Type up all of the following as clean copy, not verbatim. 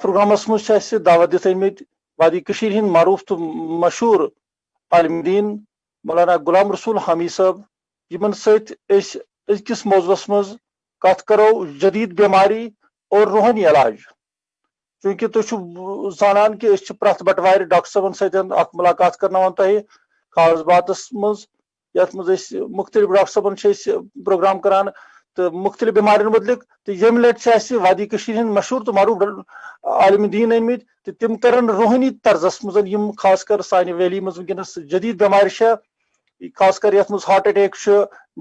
Programmes مز دعوت دت آمت وادی کشیر ہند معروف تو مشہور عالم دین مولانا غلام رسول حامی صاحب یمن ست أزکِس موضوعس مز کت کرو جدید بیماری اور روحانی علاج چونکہ تھی زانان کہ پریت بٹوار ڈاکٹر صاحب ستن اخ ملاقات کرناوان تہ خاص باتس مز یت مز مختلف ڈاکٹر صاحبن پروگرام کران تو مختلف بیمارین متعلق تو یم لٹہ وادی کشیر ہند مشہور تو معروف عالم دین آمت تو تم کرن روحانی طرزس مز خاص کر سانہ ویلی مز ونکس جدید بیمار خاص کر یت مز ہارٹ اٹیک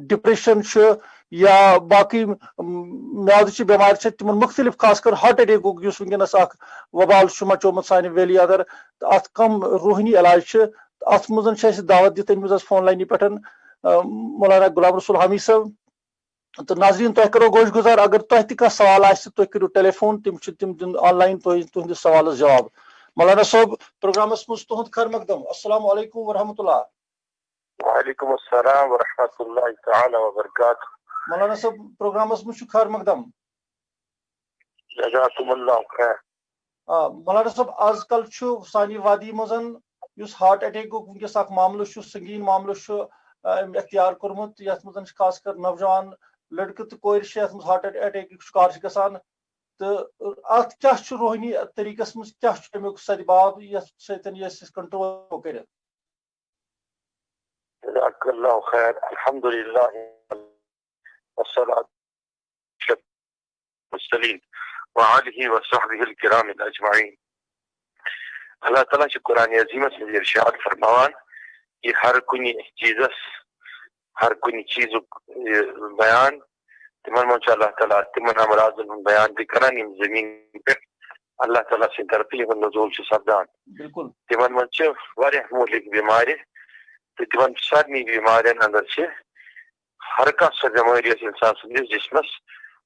ڈپریشن یا باقی میادچہ بیمار تم مختلف خاص کر ہارٹ اٹیک اس ونکس اخ وبال مچومت سانہ ویلی اندر تو ات کم روحانی علاج ات مز دعوت دت امت فون لائن پہ مولانا غلام رسول حامی صاحب تو ناظرین تہ کرو گوش گزار اگر تہ تہ سوال تھی کرو ٹیلی فون تم دن آن لائن تہندس سوالس جواب مولانا صاحب پروگرامس مز تہد خیر مقدم السلام علیکم ورحمۃ اللہ وعلیکم السلام ورحمۃ اللہ تعالی وبرکاتہ مولانا صاحب پروگرامس مز خیر مقدم جزاکم اللہ خیر مولانا صاحب آز کل سانہ وادی مزن اس ہارٹ اٹیک ونکس اخ معاملہ سنگین معاملہ اختیار کورمت یت مزن خاص کر نوجوان لڑکہ تو کور یت مز ہارٹ اٹیک شکار گژھان تو ات کیا روحانی طریقس مز کیا امیک سدباب یت ستن یہ کنٹرول کر جزاک اللہ خیر الحمدللہ والصلاة والسلام وعلى وصحبه الكرام اجمعین اللہ تعالیٰ قرآن عظیمت میں ارشاد فرماوان یہ ہر کنی چیزس ہر کنی چیز بیان تمن من اللہ تعالیٰ تمن امراض بیان بھی کران یم زمین پہ اللہ تعالیٰ سے طرفی نزول سپدان بالکل تمن من واریاہ مہلک بیمار تو تمن سارنی بیمارین اندر ہر کانٛہہ سۄ بیمٲرۍ یۄس انسان سٕنٛدِس جسمس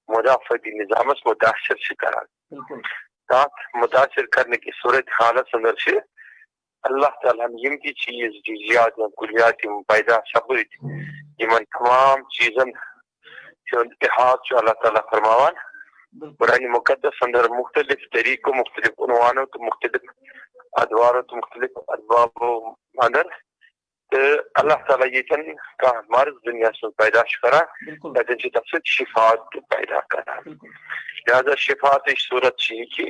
مدافعتی نظامس متاثر کران تات متاثر کرنے کی صورت حالت اندر اللہ تعالیٰ یم کی چیز جزیات یا کلیات پیدا سپد یمن تمام چیزن احاطہ اللہ تعالیٰ فرماوان قرآن مقدس اندر مختلف طریقوں مختلف عنوانوں تو مختلف ادواروں تو مختلف ادبابوں اندر تو اللہ تعالیٰ یتن کانٛہہ مرض دنیا من پیدا کران تتن تف شفات پیدا کران لہذا شفات صورت یہ کہ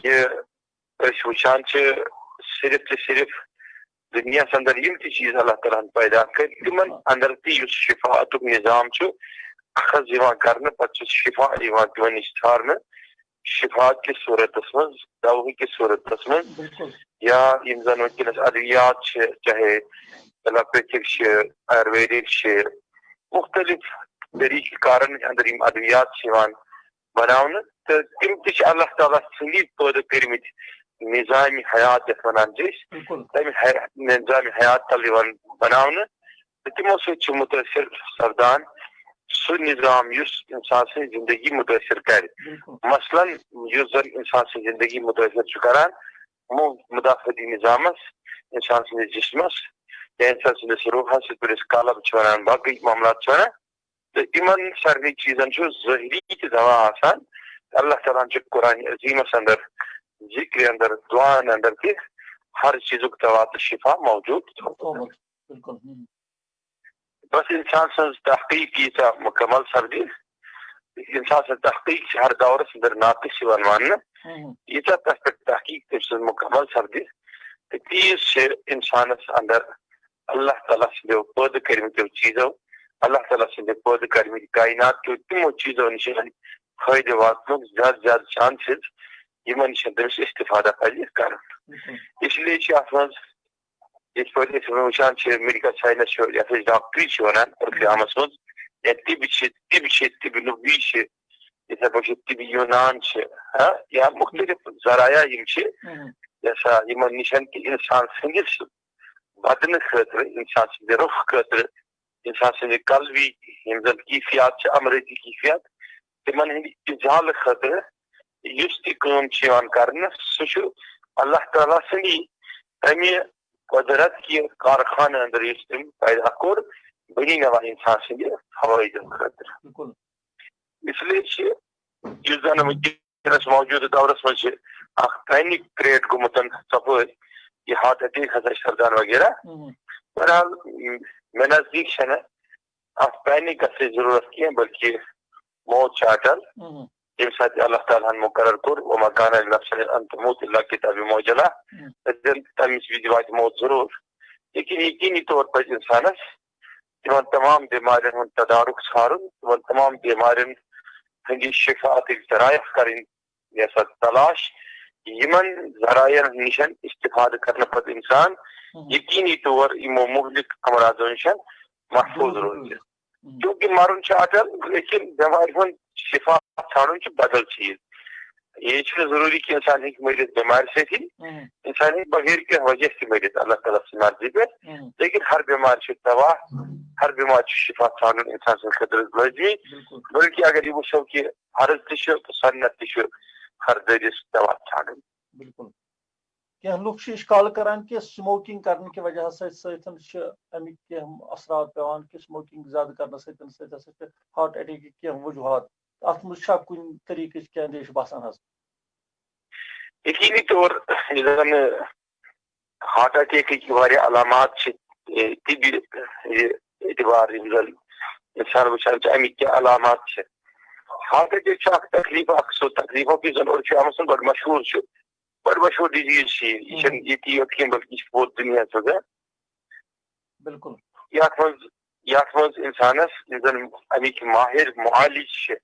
یہ وچان صرف تو صرف دنیا اندر یم تی چیز اللہ تعالیٰ پیدا کر تمن اندر تی اس شفات نظام اخذ کرنے پتہ شفا تمن نش ٹھارنے شفات کی صورت من دوا کی صورت من یا یم زن ونکس ادویات چاہے ایلوپیتھک آیورویدک مختلف طریقہ کارن اندر یم ادویات بناؤن تو تم تہ اللہ تعالیٰ سندی پید کرمت نظام حیات یت ونان تم نظام حیات تل بناؤن تو تمو ست متاثر سپدان سہ نظام اس انسان سن زندگی متاثر کر مثلاً اس زن انسان سن زندگی متاثر کران مدافعتی نظامس انسان سندس جسمس یا انسان سندس روحس قلب ونان باقی معاملات ونان تو ان سارے چیزن ظاہری تہ دوا آسان اللہ تعالیٰ قرآن عظیمس اندر ذکر اندر دعان اندر تہ ہر چیزک دوا تو شفا موجود بس انسان سن تحقیق یہ مکمل سپدی انسان سن تحقیق ہر دورس اندر ناقص ماننا یہ تک تحقیق تم سن مکمل سپدی تو تیز انسانس اندر اللہ تعالیٰ سندو پید کرمتو چیزو اللہ تعالیٰ سند پید کرمت کائنات کے تمو چیزوں نش فائدہ واتن زیادہ زیادہ چانسز یمن نش تمس استفادہ پزِ کرن اس لیے ات من یت پہ وچان میڈیکل سائنس یت ڈاکٹری ونان اردو من یا طب نبی اتھے پہ طب یونان یا مختلف ذرائع جیسا یمن نشن کہ انسان سندس بدن خاطر انسان سند رخ خاطر انسان سند قلبی یم زن کیفیات امراضی کیفیات تمن ہند ازالہ خاطر اس تہ کرنے سہ اللہ تعالیٰ سندی امہ قدرت کی کارخانہ اندر اس تم پیدا کور بنی نوا انسان سند فوائد خاطر اس لیے اس زن ونکس موجودہ دورس مز اخ پینک کریٹ گومتن ثپٲرۍ یہ ہارٹ اٹیک ہسا سپدان وغیرہ. بہرحال مے نزدیک چھنہ اتھ پینک گژھنٕچ ضرورت کینٛہہ بلکہ موت چھِ اٹل ییٚمہِ ساتہٕ اللہ تعالیٰ ہن مقرر کوٚر وما کان لنفسن ان تموت الا بکتاب موجلہ تمس وز واتہِ موت ضرور. لیکن یقینی طور پزِ انسانس تمن تمام بیمارین ہُنٛد تدارک ژھانڈُن تمن تمام بیمارین ہٕنٛدِ شفاعتٕکۍ ذرائع کرٕنۍ یۄس تلاش یمن ذرائعن نش استفادٕ کرنہٕ پتہٕ انسان یقینی طور یمو مہلک امراضو نش محفوظ روزِ. کیونکہ مرن چھ اٹل لیکن بیمارِ ہُنٛد شفا ژھانڈُن چھ بدل چیز. یہ چھُنہٕ ضروری کہ انسان ہیٚکہِ مٔرِتھ بیمارِ سۭتی انسان ہیٚکہِ بغیر کینٛہہ وجہ تہِ مٔرِتھ اللہ تعالیٰ سٕنٛزِ مرضی پٮ۪ٹھ. لیکن ہر بیمار چھِ دوا ہر بیمار چھُ شفا ژھانڈُن انسان سٕنٛدِ خٲطرٕ لٲزمی. بلکہ اگر یہ وٕچھو کہ فرض تہِ چھُ تہٕ سنت تہِ چھُ ہر ذریعس دوا ژھانڈُن. بالکل کینٛہہ لُکھ چھِ اِشکال کران کہ سموکنگ کرنہٕ کہِ وجہ سۭتۍ چھِ امیِکۍ کینٛہہ اثرات پیوان کہ سموکنگ زیادٕ کرنہٕ سۭتۍ ہسا چھِ ہارٹ اٹیکٕکۍ کینٛہہ وجوہات. اتھ منٛز چھا کُنہِ طریٖقٕچ کینٛہہ اندیش باسان حظ؟ یقینی طور یُس زن ہارٹ اٹیکٕکۍ واریاہ علامات چھِ طبی اعتبار یِم زن انسان وٕچھان چھِ امیِکۍ کیٛاہ علامات چھِ. ہارٹ اٹیک چھُ اکھ تکلیٖف اکھ سُہ تکلیٖفُک یُس زن اورٕ چھُ آمُت بڑٕ مشہوٗر چھُ بڑٕ مشہوٗر ڈِزیٖز چھِ یہِ چھنہٕ ییٚتی یوت کینٛہہ بلکہ یہِ چھِ پوٗرٕ دُنیاہس منٛز. بالکل یتھ منٛز انسانس یُس زن امیِکۍ ماہر معالج چھِ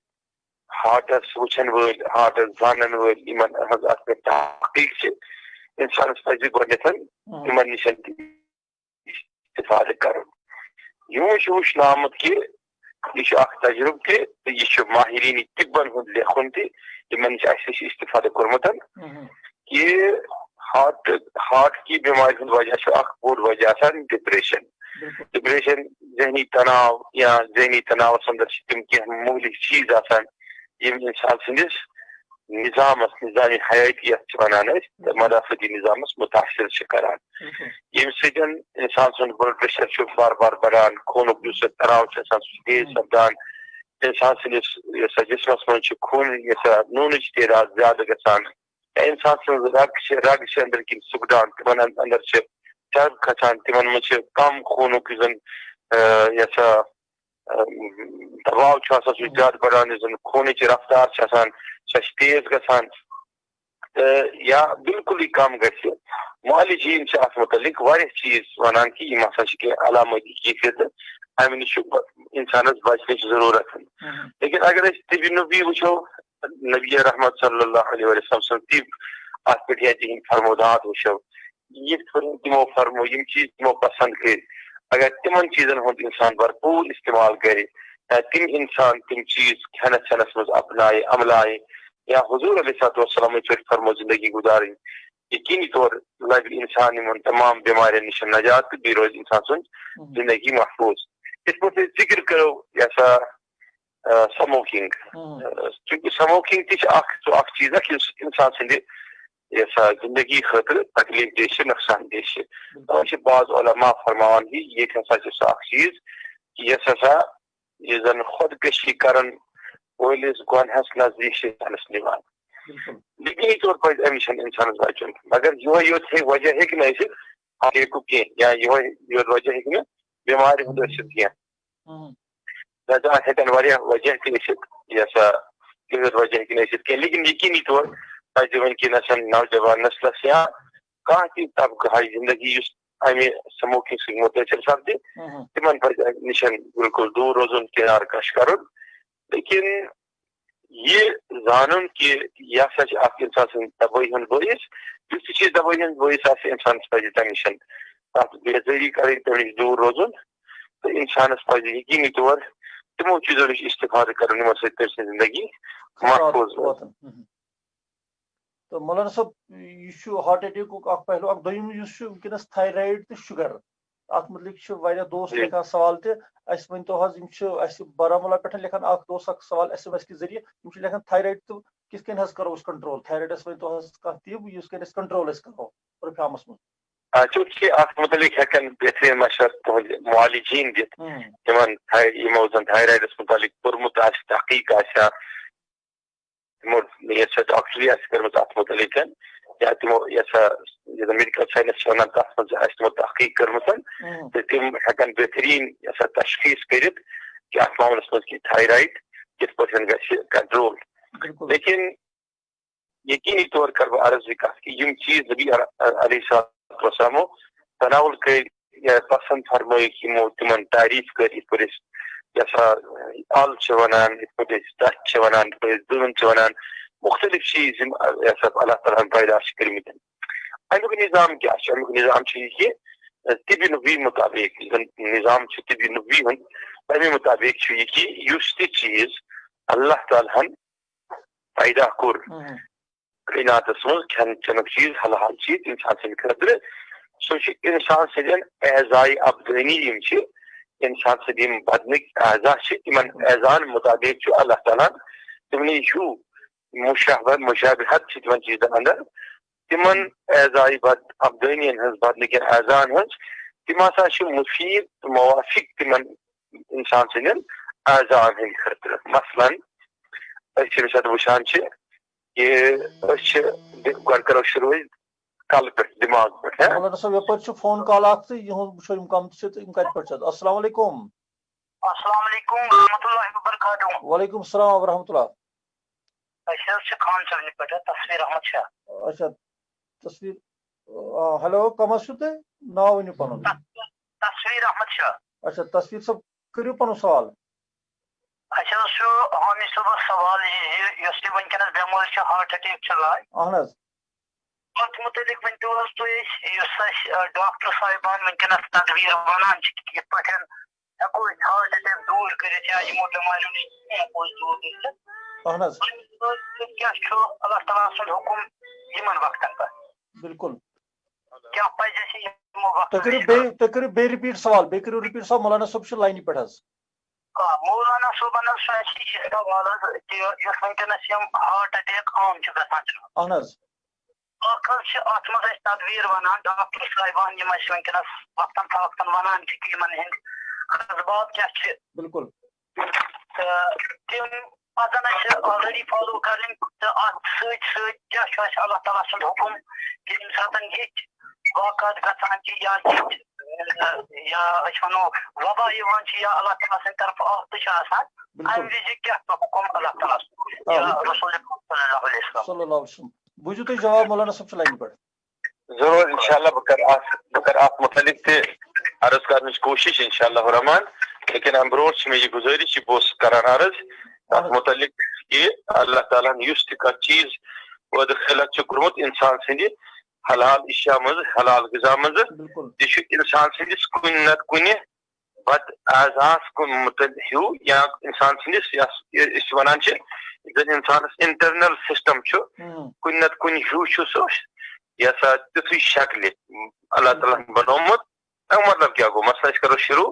ہارٹس وٕچھن وٲلۍ ہارٹس زانن وٲلۍ یمن ہٕنٛز اتھ پٮ۪ٹھ تحقیق چھِ انسانس پزِ گۄڈنٮ۪تھ تِمن نش استفادٕ کرُن. یِمو چھُ وٕچھنہٕ آمُت کہ یہ چھُ اکھ تجربہٕ تہِ تہٕ یہِ چھُ ماہریٖنی طبن ہُنٛد لیکھُن تہِ یمن نش اسہِ چھُ استفادٕ کوٚرمُت کہ ہارٹ کی بیمارِ ہُنٛد وجہ چھُ اکھ بوٚڑ وجہ آسان ڈپریشن. ڈپریشن ذہنی تناو یا ذہنی تناوس اندر چھِ تِم کینٛہہ مہلک چیٖز آسان یم انسان سٕنٛدِس نظامس نظامی حیٲتی یتھ چھِ ونان أسۍ تہٕ مدافعتی نظامس متاثر چھِ کران. ییٚمہِ سۭتۍ انسان سُنٛد بلڈ پریشر چھُ بار بار بڑان خوٗنُک یُس تناو چھُ آسان سُہ چھُ تیز سپدان. انسان سٕنٛدِس یۄس جسمس منٛز چھِ خوٗن یۄس نوٗنٕچ تعداد زیادٕ گژھان. انسان سٕنٛز رگہٕ چھِ أنٛدرۍ کِنۍ سُپدان تِمن اندر چھِ چرب کھسان تِمن منٛز چھِ کم خوٗنُک یُس زن یۄس دباو چھُ آسان سُہ چھُ زیادٕ بڑان. یُس زن خوٗنٕچ رفتار چھِ آسان سۄ چھِ تیز گژھان تہٕ یا بالکُلٕے کم گژھِ. معالجیٖن چھِ اتھ متعلق واریاہ چیٖز ونان کہ یِم ہسا چھِ کینٛہہ علامٲتی کیفیت تہٕ امہِ نش چھُ انسانس بچنٕچ ضروٗرت. لیکن اگر أسۍ طبی نبی وٕچھو نبی رحمت صلی اللہ علیہ وسلم سُنٛد طب اتھ پٮ۪ٹھ یا تِہنٛدۍ فرمودات وٕچھو یِتھ پٲٹھۍ تِمو فرمو یِم چیٖز تِمو پسنٛد کٔرۍ اگر تِمن چیٖزن ہُنٛد انسان بھرپوٗر استعمال کرِ تِم انسان تِم چیٖز کھٮ۪نس چٮ۪نس منٛز اپنایہِ عملایہِ یا حضوٗر علیہ صلاتُ وسلام پٮ۪ٹھ فرمو زندگی گُزارٕنۍ یقینی طور لگہِ انسان یِمن تمام بیمارٮ۪ن نش نجات تہٕ بیٚیہِ روزِ انسان سٕنٛز زندگی محفوظ. یِتھ پٲٹھۍ أسۍ ذکر کرو یہِ ہسا سموکنگ چوٗنکہِ سموکنگ تہِ چھِ سُہ اکھ چیٖز اکھ یُس انسان سٕنٛدِ یۄس زندگی خٲطرٕ تکلیف دہ چھِ نۄقصان دہ چھِ. تَوے چھِ بعض علما فرماوان کہ ییٚتہِ ہسا چھُ سُہ اکھ چیٖز یۄس ہسا یُس زن خودکشی کرن وٲلِس گۄنہس نزدیٖک چھِ انسانس نِوان. یقینی طور پزِ امہِ نش انسانس بچُن مگر یِہوے یوت وجہ ہیٚکہِ نہٕ ٲسِتھ ہارٹُک کینٛہہ یا یِہوے یوت وجہ ہیٚکہِ نہٕ بیمارِ ہُنٛد ٲسِتھ کینٛہہ. اتھ ہیٚکن واریاہ وجہ تہِ ٲسِتھ یہِ ہسا یوت وجہ ہیٚکہِ نہٕ ٲسِتھ کینٛہہ. لیکن یقینی طور پزِ وٕنکیٚنس نوجوان نسلس یا کانٛہہ تہِ طبقہٕ ہاے زندگی یُس امہِ سموکنگ سۭتۍ مُتٲثر سپدِ تِمن پزِ امہِ نش بالکل دوٗر روزُن کنار کش کرُن. لیکن یہ زانُن کہ یہ ہسا چھِ اکھ انسان سٕنٛدِ تبٲہی ہُنٛد بٲعث یُس تہِ چیٖز تبٲہی ہُنٛد بٲعث آسہِ انسانس پزِ تمہِ نش تتھ بےزٲری کرٕنۍ تمہِ نش دوٗر روزُن تہٕ انسانس پزِ یقینی طور تِمو چیٖزو نش استفادٕ کرُن یِمو سۭتۍ تٔمۍ سٕنٛز زندگی محفوظ روزِ. تو مولانا صٲب یہ چھُ ہارٹ اٹیکُک اکھ پہلو اکھ دوٚیِم یُس چھُ وٕنکیٚنس تھایرایِڈ تہٕ شُگر اتھ متعلق چھِ واریاہ دوست لیکھان سوال تہِ اَسہِ ؤنۍتو حظ یِم چھِ اَسہِ بارہمولہ پٮ۪ٹھ لیکھان اکھ دوست اکھ سوال ایس ایم ایس کہِ ذٔریعہٕ یِم چھِ لیکھان تھایرایِڈ تہٕ کِتھ کٔنۍ حظ کرو أسۍ کنٹرول تھایرایڈس ؤنۍتو حظ کانٛہہ ٹِپ یُس کٔنۍ أسۍ کنٹرول أسۍ کرو پرفارمس منٛز. چوٗنکہِ اتھ متعلق ہیٚکن بہتریٖن مشورٕ تُہنٛدِ معالجیٖن دِتھ یِمن یِمو زن تھایرایڈس متعلق پوٚرمُت آسہِ تحقیٖق آسہِ یسا ڈاکٹری کرمت ات متعلق یا تمو یسا میڈیکل سائنس ونان تک مز تمو تحقیق کرمت تو تم ہیکن بہترین یسا تشخیص کرت کہ ات معاملس مز کی تھائرائڈ کت پہ گھر کنٹرول. لیکن یقینی طور کر بہ عرض یہ کت کہ یم چیز نبی علیہ الصلوۃ والسلام تناول کر یا پسند فرمائک یمو تمن تعریف کر ات پہ یسا ال ونان ات پہ دچ ونان دن ونان مختلف چیز یسا اللہ تعالیٰ پیدا کرمت. امیک نظام کیا امیک نظام یہ طبی نبوی مطابق نظام طبی نبوی ہند تمہ مطابق یہ کہ اس تہ چیز اللہ تعالیٰ پیدا کور کائناتس مز کھین چنک چیز حلال چیز انسان سند خاطر سہ انسان سندین اعضائے ابدانی انسان سند بدنک اعضا تمن اعضان مطابق اللہ تعالیٰ تمن ہیو مشابہت تمن چیزن اندر تمن اعضائے ابدانی ہز بدنک اعضان ہز تم ہسا مفید موافق تمن انسان سندین اعضان ہند خاطر. مثلاً وچان گۄڈٕ کرو شروع کلہٕ پٮ۪ٹھ دماغ پٮ۪ٹھ. مولانا صاحب یپٲرۍ فون کال اکھ تہٕ یِہُنٛد وٕچھو یِم کم چھِ تہٕ یِم کتہِ پٮ۪ٹھ چھِ. السلام علیکم. السلام علیکم ورحمۃ اللہ وبرکاتہ. وعلیکم السلام ورحمۃ اللہ. أسۍ حظ چھِ خان صٲبنہِ پٮ۪ٹھ تصویٖر احمد شاہ. اچھا تصویٖر ہیلو کم حظ چھُو تُہۍ ناو ؤنِو پنُن. تصویٖر احمد شاہ. اچھا تصویٖر صٲب کٔرِو پنُن سوال. اَسہِ حظ چھُ حامد صٲبس سوال یہِ یۄس تہِ وٕنکیٚنس بٮ۪مٲرۍ چھِ ہارٹ اٹیک چھِ لاے اہن حظ اتھ متعلق ؤنۍتو حظ تُہۍ أسۍ یُس اَسہِ ڈاکٹر صاحبان وٕنکیٚنس تدبیٖر ونان چھِ کِتھ پٲٹھۍ ہٮ۪کو أسۍ ہارٹ اٹیک دوٗر کٔرِتھ یا یِمو بٮ۪ماریو نِش ہٮ۪کو أسۍ دوٗر گٔژھِتھ. اہن حظ کیٛاہ چھُ اللہ تعالیٰ سُنٛد حُکُم یِمن وقتن پٮ۪ٹھ بالکل کیٛاہ پزِ اَسہِ یِمو وقتن تُہۍ کٔرِو بیٚیہِ رِپیٖٹ سوال بیٚیہِ کٔرِو رِپیٖٹ سوال مولانا صٲب چھُ لاینہِ پٮ۪ٹھ حظ. مولانا صٲبن حظ چھُ اَسہِ یہِ سوال حظ کہِ یۄس وٕنکیٚنس یِم ہارٹ اٹیک عام چھِ گژھان چھِ اہن حظ اکھ حظ چھِ اتھ منٛز اَسہِ تدبیٖر ونان ڈاکٹر صاحبان یِم اَسہِ وٕنکیٚنس وقتن فوقتن ونان چھِ کہِ یِمن ہٕنٛدۍ خطبات کیٛاہ چھِ بالکل تہٕ تِم پزن اَسہِ آلریڈی فالو کرٕنۍ تہٕ اتھ سۭتۍ سۭتۍ کیٛاہ چھُ اَسہِ اللہ تعالیٰ سُنٛد حُکُم کہِ ییٚمہِ ساتن یِتھۍ واقعات گژھان چھِ یا یِتھۍ یا أسۍ وَنو وبا یِوان چھِ یا اللہ تعالیٰ سٕنٛدِ طرفہٕ آفتہٕ چھِ آسان امہِ وِزِ کیٛاہ چھُ حُکُم اللہ تعالیٰ سُنٛد یا رسول صلی اللہ علیہ وسلم. صلی اللہ علیہ وسلم. بوٗزِو تُہۍ جواب مولانا صٲب چھُ لاینہِ پٮ۪ٹھ. ضرور انشاءاللہ بہٕ کرٕ اتھ متعلق تہِ عرض کرنٕچ کوٗشش انشاءاللہ الرحمان. لیکن امہِ برونٛٹھ چھِ مےٚ یہِ گُزٲرِش یہِ بہٕ اوسُس کران عرض اتھ متعلق کہِ اللہ تعالیٰ ہن یُس تہِ کانٛہہ چیٖز پٲدٕ خلق چھُ کوٚرمُت انسان سٕنٛدِ حلال اشیا منٛز حلال غذا منٛز تہِ چھُ انسان سٕنٛدِس کُنہِ نتہٕ کُنہِ بد اعضاہس کُن مُتعلق ہیوٗ یا انسان سٕنٛدِس یس أسۍ ونان چھِ یُس زن انسانس انٹرنل سسٹم چھُ کُنہِ نتہٕ کُنہِ ہیوٗ چھُ سُہ یہِ ہسا تِتھُے شکلہِ اللہ تعالیٰ ہن بنومُت. امیُک مطلب کیٛاہ گوٚو مثلاً أسۍ کرو شروع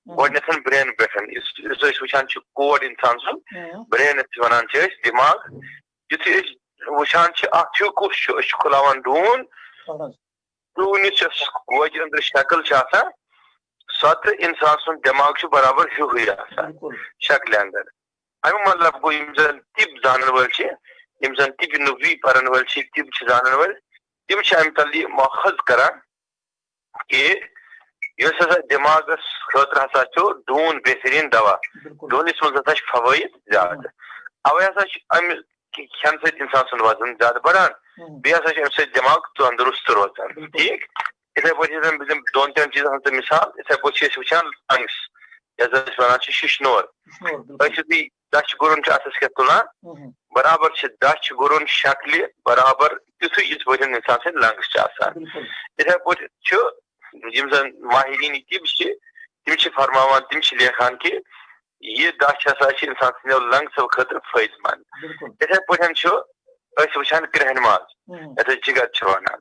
گۄڈٕنیتھ برین پٮ۪ٹھ یُس أسۍ وٕچھان چھِ کوڈ انسان سُنٛد برین یتھ ونان چھِ أسۍ دٮ۪ماغ یُتھُے أسۍ وٕچھان چھِ اتھ ہیوٗ کُس چھُ أسۍ چھِ کھُلاوان ڈوٗن ڈوٗنِس یۄس گوجہِ أنٛدرٕ شکٕل چھِ آسان سۄ تہٕ انسان سُنٛد دٮ۪ماغ چھُ برابر ہیوٗے آسان شکلہِ اندر. امیُک مطلب گوٚو یِم زن طب زانن وٲلۍ چھِ یِم زن طبِ نبوی پرن وٲلۍ چھِ طب چھِ زانن وٲلۍ تِم چھِ امہِ تل یہِ ماخذ کران کہِ یُس ہسا دٮ۪ماغس خٲطرٕ ہسا چھُ ڈوٗن بہتریٖن دوا. ڈوٗنِس منٛز ہسا چھِ فوٲیِد زیادٕ اوے ہسا چھُ امہِ کھٮ۪نہٕ سۭتۍ انسان سُنٛد وزن زیادٕ بڑان بیٚیہِ ہسا چھُ امہِ سۭتۍ دٮ۪ماغ تندرست روزان. ٹھیٖک یِتھے پٲٹھۍ یُس زن بہٕ دِمہٕ دۄن ترٛٮ۪ن چیٖزن ہٕنٛز مثال یِتھے پٲٹھۍ چھِ أسۍ وٕچھان لنگس یتھ زن أسۍ ونان چھِ ششنور. أسۍ یُتھُے دچھ گُرُن چھِ اتھس کٮ۪تھ تُلان برابر چھِ دچھ گُرُن شکلہِ برابر تِتھُے یِتھ پٲٹھۍ انسان سٕنٛدۍ لنگس چھِ آسان. یِتھے پٲٹھۍ چھُ یِم زن ماہریٖنی طب چھِ تِم چھِ فرماوان تِم چھِ لیکھان کہِ یہِ دچھ ہسا چھِ انسان سٕنٛدیو لنگسو خٲطرٕ فٲیدٕ منٛد. یِتھے پٲٹھۍ چھُ أسۍ وٕچھان کرٛہنہِ ماز یتھ أسۍ جگر چھِ ونان.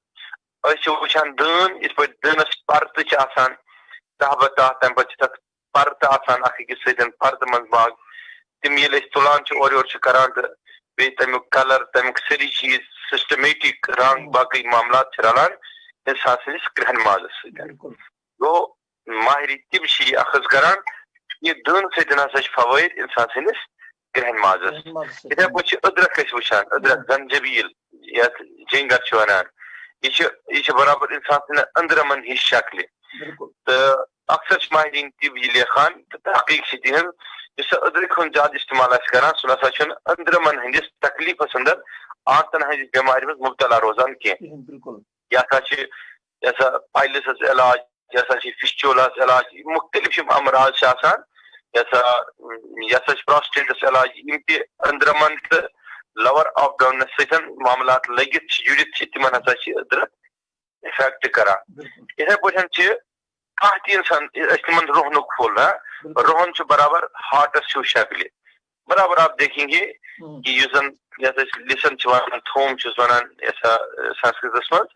أسۍ چھِ وٕچھان دٲن یِتھ پٲٹھۍ دٲنس پرتہٕ چھِ آسان دہ بہ دہ تمہِ پتہٕ چھِ تتھ پرتہٕ آسان اکھ أکِس سۭتۍ پردٕ منٛز باغ تِم ییٚلہِ أسۍ تُلان چھِ اورٕ یورٕ چھِ کران تہٕ بیٚیہِ تمیُک کلر تمیُک سٲری چیٖز سسٹمیٹِک رنٛگ باقٕے معاملات چھِ رلان انسان سٕنٛدِس کرٛہنہِ مازس سۭتۍ. گوٚو ماہرِ طب چھِ یہِ اخذ کران یہِ دٲنہٕ سۭتۍ ہسا چھِ فوٲیِد انسان سٕنٛدِس کرہن مازس اتھے پٲٹھۍ چھِ أدرَک أسۍ وٕچھان أدرَک زنجبیٖل یتھ جینگر چھِ وَنان یہِ چھِ برابر اِنسان سٕنٛدِ أنٛدرَمن ہِش شکلہِ تہٕ اکثر چھِ ماہریٖن تہِ یہِ لیکھان تہٕ تحقیٖق چھِ تِہنٛز یُس سا أدرٕکۍ ہُنٛد زیادٕ استعمال آسہِ کران سُہ نسا چھُنہٕ أنٛدرَمن ہٕنٛدِس تکلیٖفس انٛدر آنتن ہٕنٛزِ بٮ۪مارِ منٛز مُبتلا روزان کینٛہہ یہِ ہسا چھِ یہِ ہسا پایلسس علاج یہِ ہسا چھِ فِسچولاہس علاج مُختلف یِم امراض چھِ آسان یہِ ہسا چھِ پراسٹیٹس علاج یِم تہِ أنٛدرَمن تہٕ لور آف ڈاونس سۭتۍ معاملات لٔگِتھ چھِ جُڑِتھ چھِ تِمن ہسا چھِ أدرَک افیکٹ کران یِتھے پٲٹھۍ چھِ کانٛہہ تہِ اِنسان أسۍ تِمن روہنُک پھوٚل روہن چھُ برابر ہارٹس ہیوٗ شکلہِ برابر آپ دیکھیں گے کہ یُس زن یتھ أسۍ لِسن چھِ ونان تھوم چھِس ونان سنسکرتس منٛز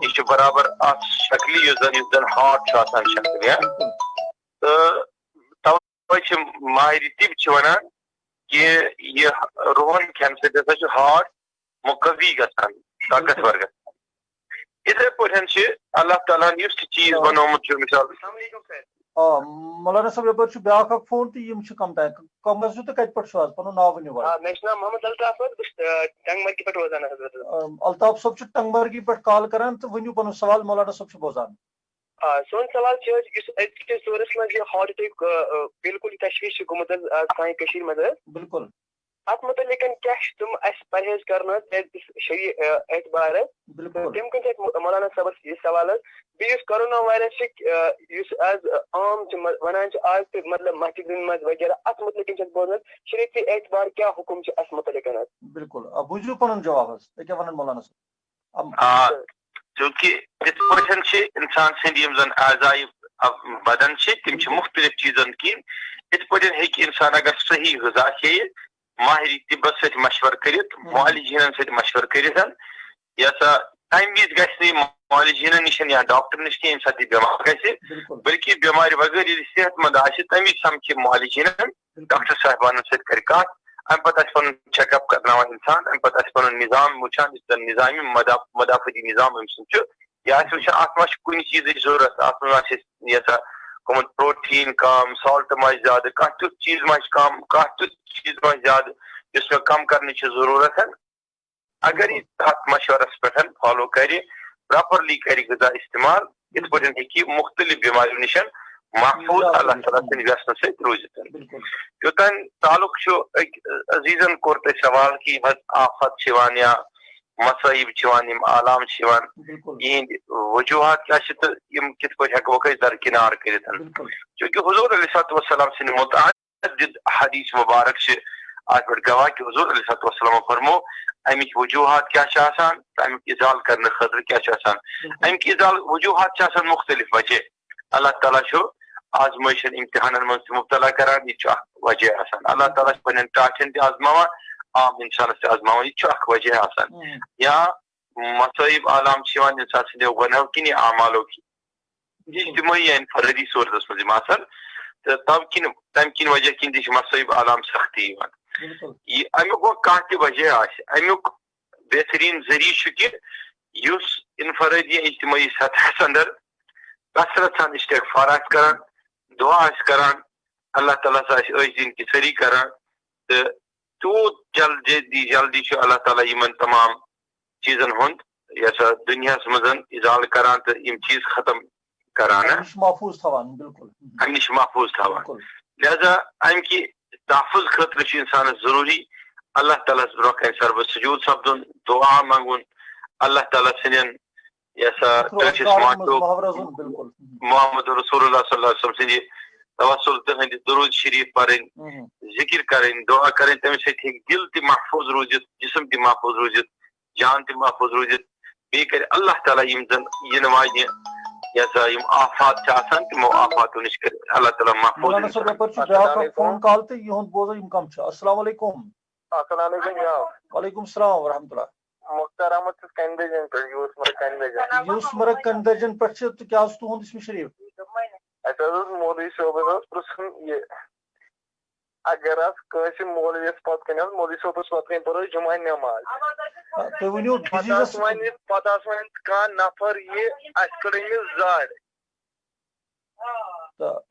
یہِ چھُ برابر اتھ شکلہِ یُس زن ہارٹ چھُ آسان شکلہِ تہٕ توے چھِ ماہرِ طب چھِ ونان کہ یہِ روہن کھٮ۪نہٕ سۭتۍ ہسا چھُ ہارٹ مقوی گژھان طاقتور گژھان یِتھے پٲٹھۍ چھِ اللہ تعالیٰ ہن یُس تہِ چیٖز بنومُت چھُ مثال مولانا صٲب یپٲرۍ چھُ بیٛاکھ اکھ فون تہٕ یِم چھِ کم کمس چھُ تہٕ کتہِ پٮ۪ٹھ چھُ حظ پنُن ناو ؤنِو حظ مےٚ چھُ ناو محمد الطاف بہٕ چھُس ٹنگمرگہِ پٮ۪ٹھ روزان الطاف صٲب چھُ ٹنگمرگہِ پٮ۪ٹھ کال کران تہٕ ؤنِو پنُن سوال مولانا صٲب چھُ بوزان سون سوال چھُ حظ یُس أزکِس دورس منٛز یہِ ہارٹُک بالکل تشویش چھُ گوٚمُت حظ سانہِ کٔشیٖرِ منٛز حظ بالکل اتھ متعلق کیاہ چھِ تِم اسہِ پرہیز کرُن حظ شریع اعتبار حظ تَمہِ کِنۍ چھِ مولانا صٲبس یہِ سوال حظ بیٚیہِ یُس کرونا وایرسٕکۍ یُس آز عام چھِ ونان چھِ آز تہِ مطلب مسجدن منٛز وغیرہ اتھ متعلق چھِ بوزان شریعتی اعتبار کیاہ حُکم چھُ اتھ متعلق حظ بالکل بوٗزِو پنُن جواب حظ تُہۍ کیاہ ونان مولانا صٲب چوٗنکہِ یِتھ پٲٹھۍ چھِ اِنسان سٕنٛدۍ یِم زن اعضایہِ بدن چھِ تِم چھِ مختلف چیٖزن کِنۍ یِتھ پٲٹھۍ ہیٚکہِ اِنسان اگر صحیح غذا کھیٚیہِ ماہرِ طبس سۭتۍ مشورٕ کٔرِتھ معالجیٖنن سۭتۍ مشورٕ کٔرِتھ یہِ ہسا تمہِ وِزِ گژھِ نہٕ یہِ معالجیٖنن نِش یا ڈاکٹر نِش کینٛہہ ییٚمہِ ساتہٕ یہِ بٮ۪مار گژھِ بٔلکہِ بٮ۪مارِ بغٲر ییٚلہِ صحت منٛد آسہِ تمہِ وِزِ سمکھِ معالجیٖنن ڈاکٹر صاحبانن سۭتۍ کرِ کتھ امہِ پتہٕ آسہِ پنُن چیک اپ کرناوان انسان امہِ پتہٕ آسہِ پنُن نظام وٕچھان یُس زن نظامی مدافعتی نظام أمۍ سُنٛد چھُ یہِ آسہِ وٕچھان اتھ ما چھُ کُنہِ چیٖزٕچ ضروٗرت اتھ منٛز آسہِ یہِ ہسا گوٚمُت پروٹیٖن کم سالٹ ما آسہِ زیادٕ کانٛہہ تیُتھ چیٖز ما آسہِ کم کانٛہہ تیُتھ چیٖز ما آسہِ زیادٕ یُس مےٚ کم کرنٕچ چھِ ضروٗرت اگر یہِ اتھ مشورس پٮ۪ٹھ فالو کرِ پراپرلی کرِ غذا استعمال یِتھ پٲٹھۍ ہیٚکہِ یہِ مختلف بٮ۪ماریو نِش محفوظ اللہ تعالیٰ سٕنٛدِ ویٚژنہٕ سۭتۍ روٗزِتھ یوٚتانۍ تعلق چھُ أکۍ عزیٖزن کوٚر تۄہہِ سوال کہِ یِم حظ آفت چھِ یِوان یا مصٲیب چھِ یِوان یِم عالام چھِ یِوان یِہنٛدۍ وجوٗہات کیاہ چھِ تہٕ یِم کِتھ پٲٹھۍ ہیٚکوکھ أسۍ درکنار کٔرِتھ چوٗنکہِ حضوٗر علیہ صلاتُ وسلام سٕنٛدِ مُتعدد حدیٖث مُبارک چھِ اتھ پٮ۪ٹھ گواہ کہِ حضوٗر علیہ صلاتُ وسلامو فرمو امِکۍ وجوٗہات کیاہ چھِ آسان تہٕ امیُک اِزالہٕ کرنہٕ خٲطرٕ کیاہ چھُ آسان امِکۍ اِزالہٕ وجوٗہات چھِ آسان مختلف وجہ اللہ تعالیٰ چھُ آزمٲیشن امتحانن منٛز تہِ مُبتلا کران یہِ تہِ چھُ اکھ وجہ آسان اللہ تعالیٰ چھُ پنٕنٮ۪ن ٹاٹھٮ۪ن تہِ آزماوان عام انسانس تہِ آزماوان یہِ تہِ چھُ اکھ وجہ آسان یا مصٲیب عالام چھِ یِوان انسان سٕنٛدیو گۄنہو کِنۍ یا اعمالو کِنۍ اجتمٲعی یا انفرٲدی صوٗرتس منٛز یِم آسان تہٕ تمہِ کِنۍ وجہ کِنۍ تہِ چھِ مصٲیب عالام سختی یِوان یہِ امیُک گوٚو کانٛہہ تہِ وجہ آسہِ امیُک بہتریٖن ذٔریعہٕ چھُ کہِ یُس انفرٲدی اجتمٲعی سطحس انٛدر کثرت سان استغفار آسہِ کران دعا آسہِ کران اللہ تعالیٰ ہس آسہِ ٲسۍ دِنۍ کہِ سٲری کران تہٕ تیوٗت جلدی چھُ اللہ تعالیٰ یِمن تمام چیٖزن ہُنٛد یہِ ہسا دُنیاہس منٛز اِزالہٕ کران تہٕ یِم چیٖز ختم کران امہِ نِش محفوٗظ تھاوان لہذا امہِ کہِ تحفظ خٲطرٕ چھُ انسانس ضروٗری اللہ تعالیٰ ہس برونٛہہ کنہِ سربہٕ سجوٗد سپدُن دعا منٛگُن اللہ تعالیٰ سٕنٛدٮ۪ن یہِ ہسا محمد رسول اللہ صلی اللہ علیہ وسلم سٕنٛدِ توسل تٕہنٛدِ درود شریٖف پرٕنۍ ذکر کرٕنۍ دعا کرٕنۍ تمہِ سۭتۍ ہیٚکہِ دل تہِ محفوٗظ روٗزِتھ جسم تہِ محفوٗظ روٗزِتھ جان تہِ محفوٗظ روٗزِتھ بیٚیہِ کرِ اللہ تعالیٰ یِم زن یِنہٕ واجنہِ یہِ ہسا یِم آفات چھِ آسان تِمو آفاتو نِش کرِ اللہ تعالیٰ محفوٗظ السلام علیکم وعلیکم السلام ورحمتہ اللہ مختار احمد چھُس یوٗسمرگ کنڈرجن پٮ۪ٹھ چھِ تہٕ کیاہ اوس تُہُنٛد اسمِ شریٖف اَسہِ حظ اوس مولوی صٲبس اوس پرٕٛژھُن یہِ اگر حظ کٲنٛسہِ مولوِیس پتہٕ کنۍ حظ مولوی صٲبس پتہٕ کنۍ پرو جُمعہ نٮ۪ماز تُہۍ ؤنِو پتہٕ آسہِ وۄنۍ کانٛہہ نفر یہِ اَسہِ کٔڑ أمِس زڈ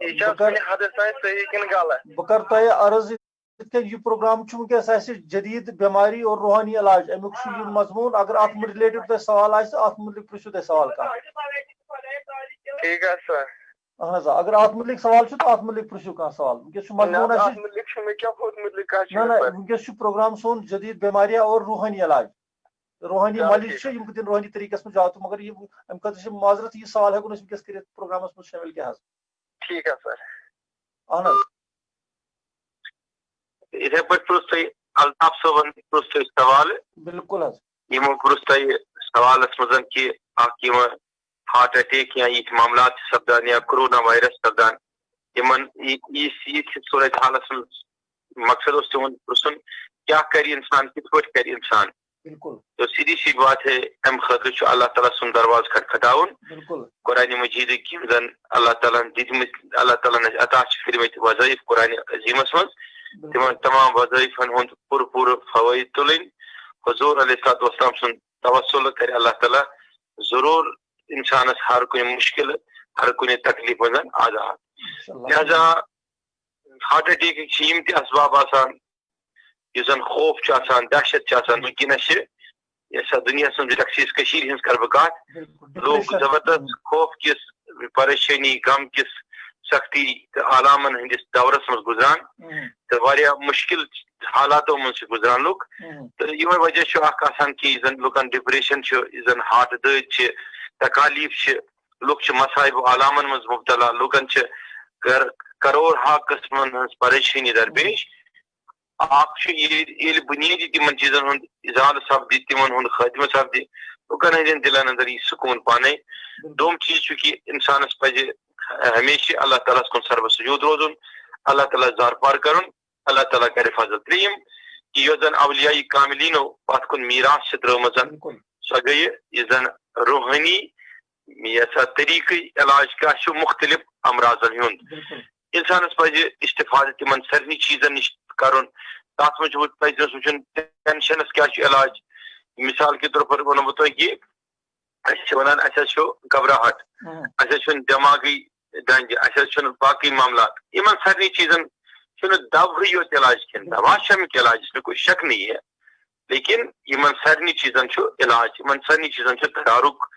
یہِ چھا کُنہِ حدس تانۍ صحیح کِنہٕ غلط بہٕ کرٕ تۄہہِ عرض یہ پروگرام ونکس جدید بیماری اور روحانی علاج امیک یہ مضمون اگر ات رلیٹڈ تہ سوال ات متعلق پرسو تہ سوال ٹھیک ہے سر اہن حظ اگر ات متعلق سوال ات متعلق پرسو کھانا سوال ونکس مضمون ونکس پروگرام سون جدید بیماریاں اور روحانی علاج روحانی مالج یم کتن روحانی طریقہ من جاتو مگر یہ ام خاطر معذرت یہ سوال ہیکو ونکس کر پروگرامس من شامل کیا ٹھیک ہے سر اہن حظ اتھے پہ پرس تھی الطاف صبن پرس تھی سوال بالکل حظ یمو پرس تھی سوالس مزن کہ ہارٹ اٹیک یا یہ معاملات سپدان یا کرونا وائرس سپدان یمن یہ صورت حالس مقصد اس تہد پرسن کیا کر انسان کت پہ کر انسان بالکل تو سیدھی سی بات ہے ام خاطر اللہ تعالیٰ سن درواز کھٹکھٹاؤن بالکل قرآن مجید کی زن اللہ تعالیٰ دتمت اللہ تعالیٰ عطا فرمت وظائف قرآن عظیمس من تمن تمام وظائفن ہند پور فوائد تلن حضور علیہ الصلوۃ والسلام سن توسل کر اللہ تعالیٰ ضرور انسانس ہر کن مشکل ہر کن تکلیف من آزاد لہذا ہارٹ اٹیک یم تہ اسباب آسان اس زن خوف دہشت ونکس سا دنیا سن تخصیص ہز کر بہ کت لوگ زبردست خوف کس پریشانی غم کس سختی علامن ہندس دورس من گزران تو واریاہ مشکل حالاتوں من گزران لوگ تو یہ وجہ آسان کہ زن لکن ڈپریشن زن ہارٹ دد تکالیف لوگ مسائب و علامن من مبتلا لوکن کروڑ ہا قسمن ہز پریشانی درپیش بنیادی تمن چیزن ہند اظہار سپد تمن ہند خاتمہ سپد لکن ہند دلن اندر یہ سکون پانے دوم چیز کہ انسانس پہ ہمیشہ اللہ تعالیٰ کن سرو سجود روزن اللہ تعالیٰ زار پار کرن اللہ تعالیٰ کر فضل تریم کہ یہ زن اولیاء کاملینو پت کن میراث ترمزن سو گئی یہ زن روحانی یہ طریقہ علاج کا مختلف امراضن ہند انسانس پہ استفادہ تمن سارے چیزن نش کرن تک من پز وچن ٹینشنس کیا علاج مثال کے طور پر ونو بہ تہ کہ ونان گھبراہٹ دماغی دنج باقی معاملات ان سارے چیزن دوی یوت علاج کھین دوا شمک علاج اس میں کوئی شک نہیں ہے لیکن ان سارے چیزن علاج ان سارے چیزن تدارک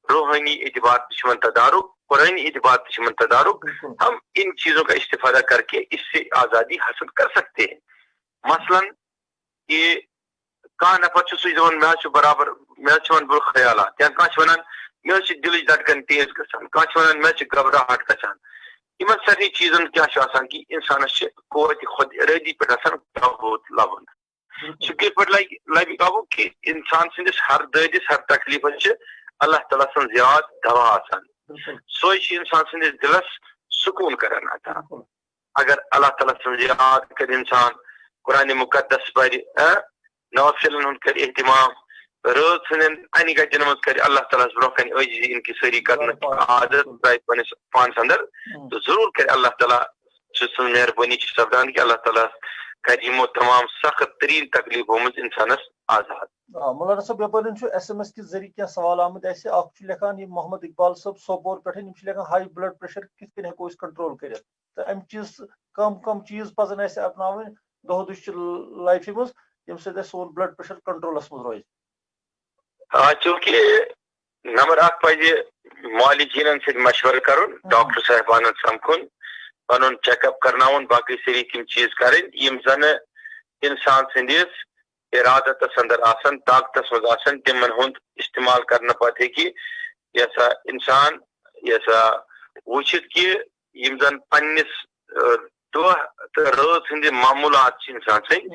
روحانی اعتبار تدارک قرآنی اعتبار تدارک ہم ان چیزوں کا استفادہ کر کے اس سے آزادی حاصل کر سکتے ہیں مثلا یہ کان نفر سہ برابر مے بر خیالات یا ونان مے دل دھڑکن تیز گھان ونان مے گھبراہٹ گھان ان سارے چیزن کیا کہ انسانس قوت خود ارادی پہ قابو لبن سہ کت پہ لبہ قابو کہ انسان سندس ہر ددس ہر تکلیفس اللہ تعالیٰ سن زیاد دوا آسان سوے انسان سندس دلس سکون کران عطا اگر اللہ تعالیٰ سن یاد کر انسان قرآن مقدس پہ نوافلن ہند کر اہتمام رات سن ان گٹن مز کر اللہ تعالیٰ برو کن عاجزی ان کی ساری کرنے عادت پنس پانس اندر تو ضرور کر اللہ تعالیٰ سن مہربانی سپدان کہ اللہ تعالیٰ کر یمو تمام سخت ترین تکلیفوں مز انسانس آزاد مولانا صاحب یپن ایس ایم ایس کے ذریعے کیا سوال آمد ایسے اخ لکھان یہ محمد اقبال صاحب سوپور پہ لکھان ہائی بلڈ پریشر کت کن ہیکو کنٹرول کرت تو ام چیز کم چیز پزن اسے اپناون دہ دش لائف مز یم سۭتۍ سون بلڈ پریشر کنٹرولس مز روزِ چونکہ نمبر اخ پزِ معالجینن سۭتۍ مشورٕ کرُن ڈاکٹر صاحبانن سمکھُن پنُن چیک اپ کرناوُن باقی سٲری تِم چیز کرٕنۍ یم زن انسان سٕنٛدِس ارادتس اندر آسان طاقتس مز آسان تمن ہند استعمال کرنے پتہ ہیکہ انسان وچھت کہ یم زن پنس دہ تو رات ہند معمولات انسان سن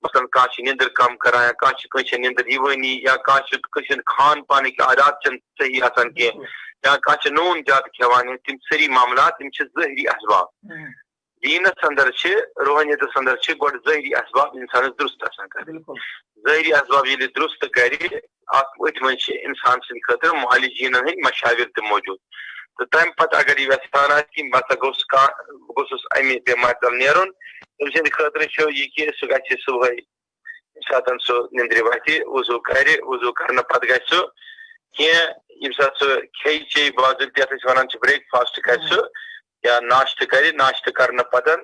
مثلاً کھانا نیندر کم کران یا کھانا نیندر یوانی یا کھانا کھان پان عادات صحیح آسان کی یا کھانا نون زیادہ کھیوان تم ساری معاملات تم ظاہری اسباب دینس اندر روحانیتس اندر گوڑ ظاہری اسباب انسانس درست آسان کر ظاہری اسباب یل درست کر ات من انسان سند خاطر معالجین ہند مشاور تہ موجود تو تمہ پتہ اگر یہ یژھان آسہ بہٕ گوٚژھُس امہِ بٮ۪مارِ تل نیرُن تٔمۍ سٕنٛدِ خٲطرٕ چھُ یہِ کہِ سُہ گژھِ صُبحٲے ییٚمہِ ساتہٕ سُہ نِندرِ وتھِ وضوٗ کرِ وضوٗ کرنہٕ پتہٕ گژھِ سُہ کینٛہہ ییٚمہِ ساتہٕ سُہ کھیٚیہِ چیٚیہِ باضٲبطہٕ یتھ أسۍ ونان چھِ بریک فاسٹ کرِ سُہ یا ناشتہٕ کرِ ناشتہٕ کرنہٕ پتہٕ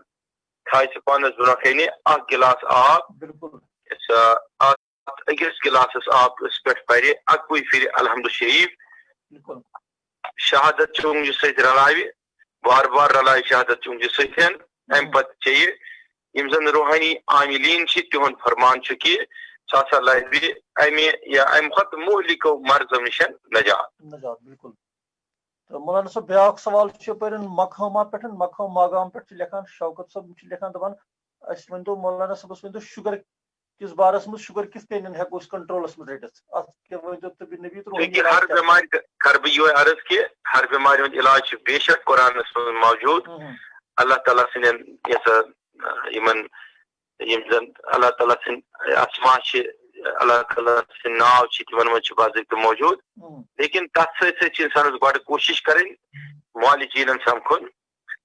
تھایہِ پانَس برونٛہہ کَنہِ اکھ گِلاس آب بالکل أکِس گِلاسَس آبَس پٮ۪ٹھ پَرِ اَکوُہ پھِرِ الحمدُ شریٖف بالکل شہادت چونٛگجہِ سۭتۍ رلاوِ بار بار رلاوِ شہادت چونٛگجہِ سۭتۍ اَمہِ پَتہٕ چیٚیہِ یِم زَن روحٲنی عاملین چھِ تِہُنٛد فرمان چھُ کہِ سُہ ہسا لَبہِ اَمہِ یا اَمہِ کھۄتہٕ مُہلِکو مرضو نِش نجات بالکل تو مولانا صٲب بیاکھ سوال چھُ یَپٲرۍ مقہما پٮ۪ٹھ مقہم ماگام پٮ۪ٹھ چھُ لیکھان شوکت صٲب چھِ لیکھان دَپان اَسہِ ؤنۍتو مولانا صٲبَس ؤنۍتو شُگر کِس بارس منٛز شُگر کِتھ کٔنۍ ہٮ۪کو أسۍ کنٹرولَس منٛز رٔٹِتھ اَتھ کیٛاہ ؤنۍتو طبی نبی چوٗنٛکہِ ہر بٮ۪مارِ کَرٕ بہٕ یِہوے عرض کہِ ہر بٮ۪مارِ ہُنٛد علاج چھُ بے شک قرآنَس منٛز موجوٗد اللہ تعالیٰ سٕنٛدٮ۪ن یَتھ یِمن یِم زَن اللہ تعالیٰ سٕنٛدۍ اسما چھِ اللہ تعالیٰ سٕنٛدۍ ناو چھِ تِمن منٛز چھِ باضٲبطہٕ موجوٗد لیکِن تَتھ سۭتۍ سۭتۍ چھِ اِنسانَس گۄڈٕ کوٗشِش کَرٕنۍ مالِجیٖنن سَمکھُن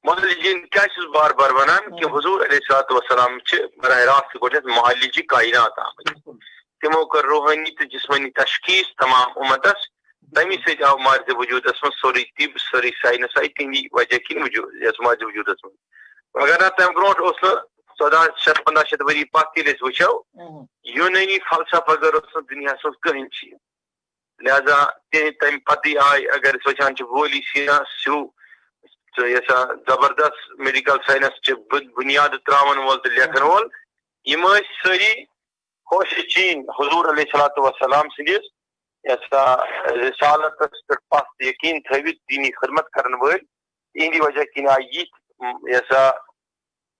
مالِجیٖن کیٛاہ چھُس بار بار وَنان کہِ حضوٗر علیہ الصلوۃ والسلام چھِ براہ راست گۄڈٕنٮ۪تھ معالجہِ کاینات آمٕتۍ تِمو کٔر روحٲنی تہٕ جسمٲنی تشخیٖص تمام اُمتس تَمی سۭتۍ آو مارزِ وجوٗدس منٛز سورُے طب سٲرٕے ساینس آیہِ تِہنٛدی وجہ کِنۍ وجوٗد یَتھ مارزِ وجوٗدس منٛز مگر نہ تَمہِ برونٛٹھ اوس نہٕ 1400-1500 ؤری پتھ ییٚلہِ أسۍ وٕچھو یوٗنٲنی فلسفہ اگر اوس نہٕ دُنیاہس منٛز کٕہٕنۍ چیٖز لہذا تَمہِ پتٕے آیہِ اگر أسۍ وٕچھان چھِ وولی سینا سیو یۄس زبردست میڈِکل ساینسچہِ بُنیادٕ تراون وول تہٕ لیکھن وول یِم ٲسۍ سٲری خوش چیٖن حضوٗر علیہ الصلوۃ والسلام سٕنٛدِس رسالتس پٮ۪ٹھ پست یقیٖن تھٲوِتھ دیٖنی خدمت کرن وٲلۍ یِہنٛدِ وجہ کِنۍ آیہِ یِتھۍ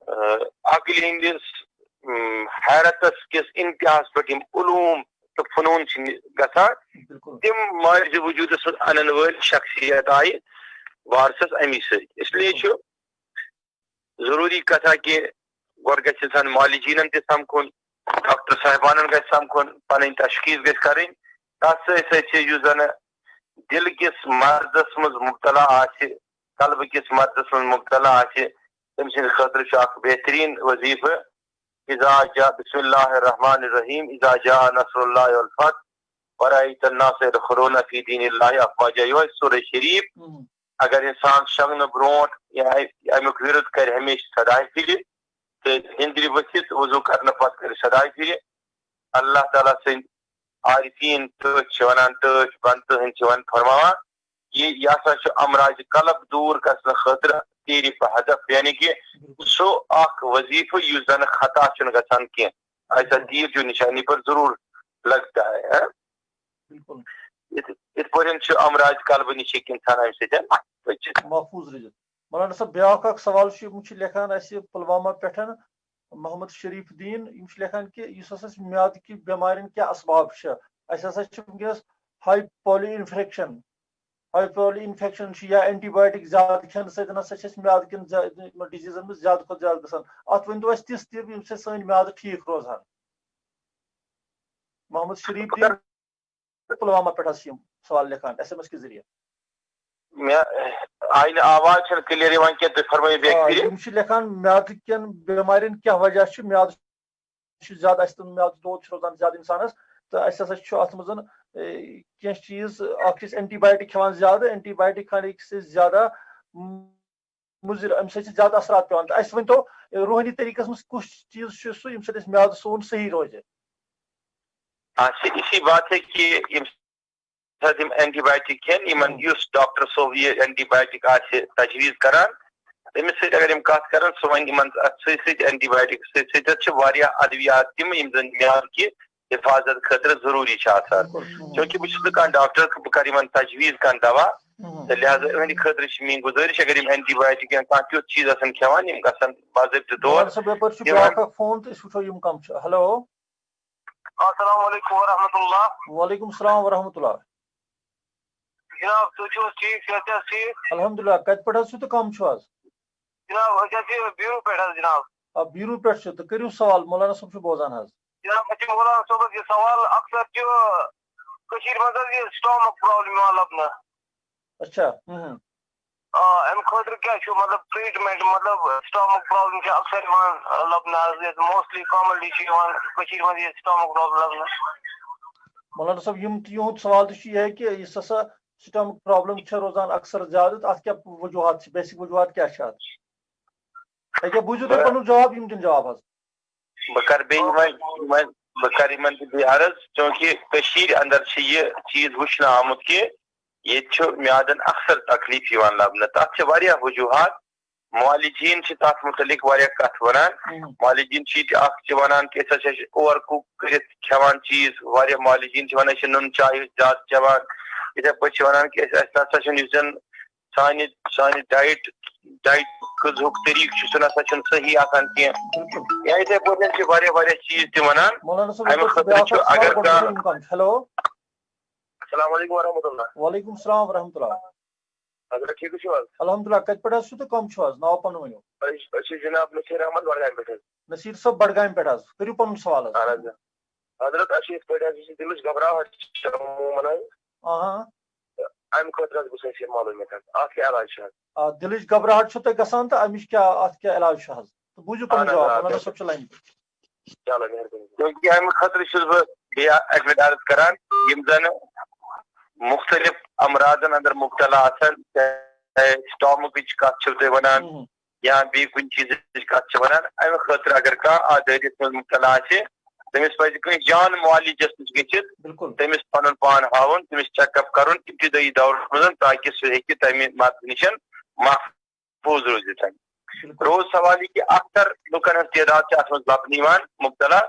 عقلہِ ہٕنٛدِس حیرتس کِس انتہاہس پٮ۪ٹھ یِم علوٗم تہٕ فنوٗن چھِ گژھان تِم مارزِ وجوٗدس منٛز انن وٲلۍ شخصیت آیہِ وارسس امی سۭتۍ اس لیے چھُ ضروٗری کتھا کہِ گۄڈٕ گژھِ اِنسان مالِجیٖنن تہِ سمکھُن ڈاکٹر صاحبانن گژھِ سمکھُن پنٕنۍ تشخیٖص گژھِ کرٕنۍ تتھ سۭتۍ سۭتۍ چھِ یُس زن دِلہٕ کِس مرضس منٛز مُبتلا آسہِ قلبہٕ کِس مرضس منٛز مُبتلا آسہِ تٔمۍ سٕنٛدِ خٲطرٕ چھُ اکھ بہتریٖن وظیفہٕ بسم اللہ الرحمن الرحیم اذا جاء نصر اللہ والفتح ورأیت الناس یدخلون فی دین اللہ افواجا یہوے سورہ شریف اگر انسان شۄنگنہٕ برونٛٹھ یا امیُک وِرد کرِ ہمیشہٕ سداے پھِرِ تہٕ نِندرِ ؤتھِتھ وضوٗ کرنہٕ پتہٕ کرِ سداے پھِرِ اللہ تعالیٰ سٕنٛدۍ عارفیٖن ٹٲٹھۍ چھِ وَنان ٹٲٹھۍ بنٛدٕ ہٕنٛدۍ چھِ وَنان فرماوان یہِ ہسا چھُ امراضِ قلب دوٗر گژھنہٕ خٲطرٕ تیٖرِ ہدف یعنی کہِ سُہ اکھ وظیفہٕ یُس زن خطا چھُنہٕ گژھان کینٛہہ ایسا تیٖر جو نشانی پر ضروٗر لگتا ہے یِتھ پٲٹھۍ چھُ امراض قلبہٕ نِش ہیٚکہِ اِنسان امہِ سۭتۍ بٔچِتھ محفوٗظ روٗزِتھ مولانا صٲب بیاکھ اکھ سوال چھُ یِم چھِ لیکھان اَسہِ پُلوامہ پٮ۪ٹھ محمد شریٖف دیٖن یِم چھِ لیکھان کہِ یُس ہسا میادٕ کہِ بٮ۪مارٮ۪ن کیٛاہ اسباب چھِ اَسہِ ہسا چھِ وٕنکیٚنس ہاے پالی انفیکشن چھُ یا اینٹی بایوٹِک زیادٕ کھٮ۪نہٕ سۭتۍ ہسا چھِ اَسہِ میادٕ کٮ۪ن ڈِزیٖزن منٛز زیادٕ کھۄتہٕ زیادٕ گژھان اَتھ ؤنۍتو اَسہِ تِژھ تہِ ییٚمہِ سۭتۍ سٲنۍ میادٕ ٹھیٖک روزہن محمد شریٖف دیٖن پُلوامہ پٮ۪ٹھ حظ چھِ یِم سوال لیکھان SMS کے ذٔریعہٕ یِم چھِ لیکھان میادٕ کٮ۪ن بٮ۪مارٮ۪ن کیٛاہ وجہ چھُ میادٕ چھُ زیادٕ اَسہِ میادٕ دود چھُ روزان زیادٕ اِنسانس تہٕ اَسہِ ہسا چھُ اَتھ منٛز کینٛہہ چیٖز اکھ چھِ أسۍ اینٹی بایوٹِک کھٮ۪وان زیادٕ اینٹی بایوٹِک کھانے سۭتۍ زیادٕ مُضِر اَمہِ سۭتۍ چھِ زیادٕ اثرات پیٚوان تہٕ اَسہِ ؤنۍتو روحٲنی طریٖقس منٛز کُس چیٖز چھُ سُہ ییٚمہِ سۭتۍ اَسہِ میادٕ سون صحیح روزِ اسی بات ہے کہ یِم اینٹی بایوٹِک کھٮ۪ن یِمن یُس ڈاکٹر صٲب یہِ اینٹی بایوٹِک آسہِ تجویٖز کران تٔمِس سۭتۍ اگر یِم کتھ کران سُہ وَنہِ یِمن اَتھ سۭتۍ سۭتۍ اینٹی بایوٹِک سۭتۍ سۭتۍ چھِ واریاہ ادوِیات تِم یِم زن میادٕ کہِ حفاظت خٲطرٕ ضروٗری چھِ آسان چوٗنٛکہِ بہٕ چھُس نہٕ کانٛہہ ڈاکٹر بہٕ کرٕ یِمن تجویٖز کانٛہہ دوا تہٕ لہٰذا یِہنٛدِ خٲطرٕ چھِ میٲنۍ گُزٲرِش اگر یِم اینٹی بایوٹِک یا کانٛہہ تیُتھ چیٖز آسن کھٮ۪وان یِم گژھن باضٲبطہٕ طور فون تہٕ أسۍ وٕچھو یِم کم چھِ ہیلو السلام علیکم ورحمۃ اللہ وعلیکم السلام ورحمۃ اللہ جناب تُہۍ چھِو حظ ٹھیٖک صحت چھا ٹھیٖک الحمدُاللہ کتہِ پٮ۪ٹھ حظ چھِو تہٕ کم چھِو حظ جناب أسۍ حظ چھِ بیٖرو پٮ۪ٹھ حظ جناب بیٖرو پٮ۪ٹھ چھِ تہٕ کٔرِو سوال مولانا صٲب چھُ بوزان حظ جناب مےٚ چھُ مولانا صٲبس یہِ سوال اکثر چھُ کٔشیٖرِ منٛز حظ یہِ سٹامک پرابلم یِوان لبنہٕ اچھا امہِ خٲطرٕ کیٛاہ چھُ مطلب ٹریٖٹمنٹ مطلب سٹامک پرابلم چھِ اکثر یِوان لبنہٕ حظ ییٚتہِ موسٹلی کامنلی چھِ یِوان کٔشیٖرِ منٛز یہِ سٹامک پرابلم لبنہٕ مولانا صٲب یِہُنٛد سوال تہِ چھُ یِہے کہِ یُس ہسا سٹامک پرابلم چھِ روزان اکثر زیادٕ تہٕ اتھ کیٛاہ وجوٗہات چھِ بیسِک وجوٗہات کیٛاہ چھِ اتھ اکے بوٗزِو تُہۍ پنُن جواب یِم دِن جواب حظ بہٕ کر یِمن تہِ بیٚیہِ عرض چوٗنٛکہِ کٔشیٖرِ اندر چھِ یہِ چیٖز وٕچھنہٕ آمُت کہِ ییٚتہِ چھُ میادن اکثر تکلیٖف یِوان لبنہٕ تتھ چھِ واریاہ وجوٗہات معالجیٖن چھِ تتھ متعلق واریاہ کتھ ونان معالجیٖن چھِ ییٚتہِ اکھ چھِ ونان کہِ أسۍ ہسا چھِ اوور کُک کٔرِتھ کھٮ۪وان چیٖز واریاہ معالجیٖن چھِ ونان أسۍ چھِ نُن چاے زیادٕ چٮ۪وان یِتھے پٲٹھۍ چھِ ونان کہِ اَسہِ نسا چھُنہٕ یُس زن سانہِ ڈایٹ غذہُک طریٖقہٕ چھُ سُہ نسا چھُنہٕ صحیح آسان کینٛہہ یا یِتھے پٲٹھۍ چھِ واریاہ چیٖز تہِ ونان امہِ خٲطرٕ چھُ اگر کانٛہہ ہیلو السلام علیکم ورحمۃ اللہ وعلیکم السلام ورحمۃ اللہ حضرت ٹھیٖک چھِو حظ الحمدُاللہ کتہِ پٮ۪ٹھ حظ چھِو تہٕ کم چھِو حظ ناو پنُن ؤنِو أسۍ چھِ جناب نصیٖر احمد بڈگامہِ پٮ۪ٹھ حظ نصیٖر صٲب بڈگامہِ پٮ۪ٹھ حظ کٔرِو پنُن سوال حظ اہن حظ حضرت اَسہِ چھِ یِتھ پٲٹھۍ حظ یہِ چھِ دِلٕچ گھبراہٹ عموٗمن حظ امہِ خٲطرٕ حظ گوٚژھ اَسہِ یہِ معلوٗمیت حظ اتھ کیٛاہ علاج چھُ حظ دِلٕچ گھبراہٹ چھو تۄہہِ گژھان تہٕ امِچ کیٛاہ اتھ کیٛاہ علاج چھُ حظ تہٕ بوٗزِو پنُن جواب مولانا صٲب چھُ لاینہِ پٮ۪ٹھ چلو مہربٲنی کیونکہِ امہِ خٲطرٕ چھُس بہٕ بیٚیہِ اکہِ لٹہِ عرض کران یِم زن مختلف امراضن اندر مبتلا آسان سٹامکٕچ کتھ چھِو تُہۍ ونان یا بیٚیہِ کُنہِ چیٖزٕچ کتھ چھِ ونان امہِ خٲطرٕ اگر کانٛہہ اتھ دٲیرس منٛز مبتلا آسہِ تٔمِس پزِ کٲنٛسہِ جان معالجس نِش گٔژھِتھ تٔمِس پنُن پان ہاوُن تٔمِس چیک اپ کرُن ابتدٲیی دورس منٛز تاکہِ سُہ ہیٚکہِ تمہِ مرضہٕ نِش محفوٗظ روٗزِتھ روز سوال یہِ کہِ اکثر لُکن ہٕنٛز تعداد چھِ اتھ منٛز لبنہٕ یِوان مبتلا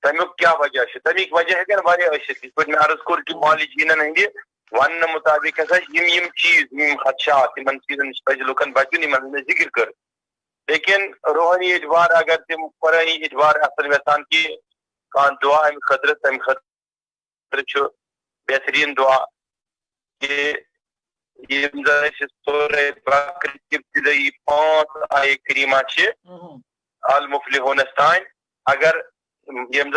تمیُک کیٛاہ وجہ چھُ تمیِکۍ وجہ ہیٚکن واریاہ ٲسِتھ یِتھ پٲٹھۍ مےٚ عرض کوٚر کہِ معالجیٖنن ہٕنٛدِ وننہٕ مُطابق ہسا یِم چیٖز یِم خدشات یِمن چیٖزن نِش پزِ لُکن بچُن یِمن ہُنٛد مےٚ ذِکر کٔر لیکن روحٲنی اعتبار اگر تِم قرٲنی اعتبار آسن یژھان کہِ کانٛہہ دعا امہِ خٲطرٕ تمہِ خٲطرٕ چھُ بہتریٖن دعا کہِ یِم زن أسۍ سورے بقرٕچ ابتدٲیی 5 آیے کریٖمہ چھِ المفلحوٗنس تانۍ اگر یِم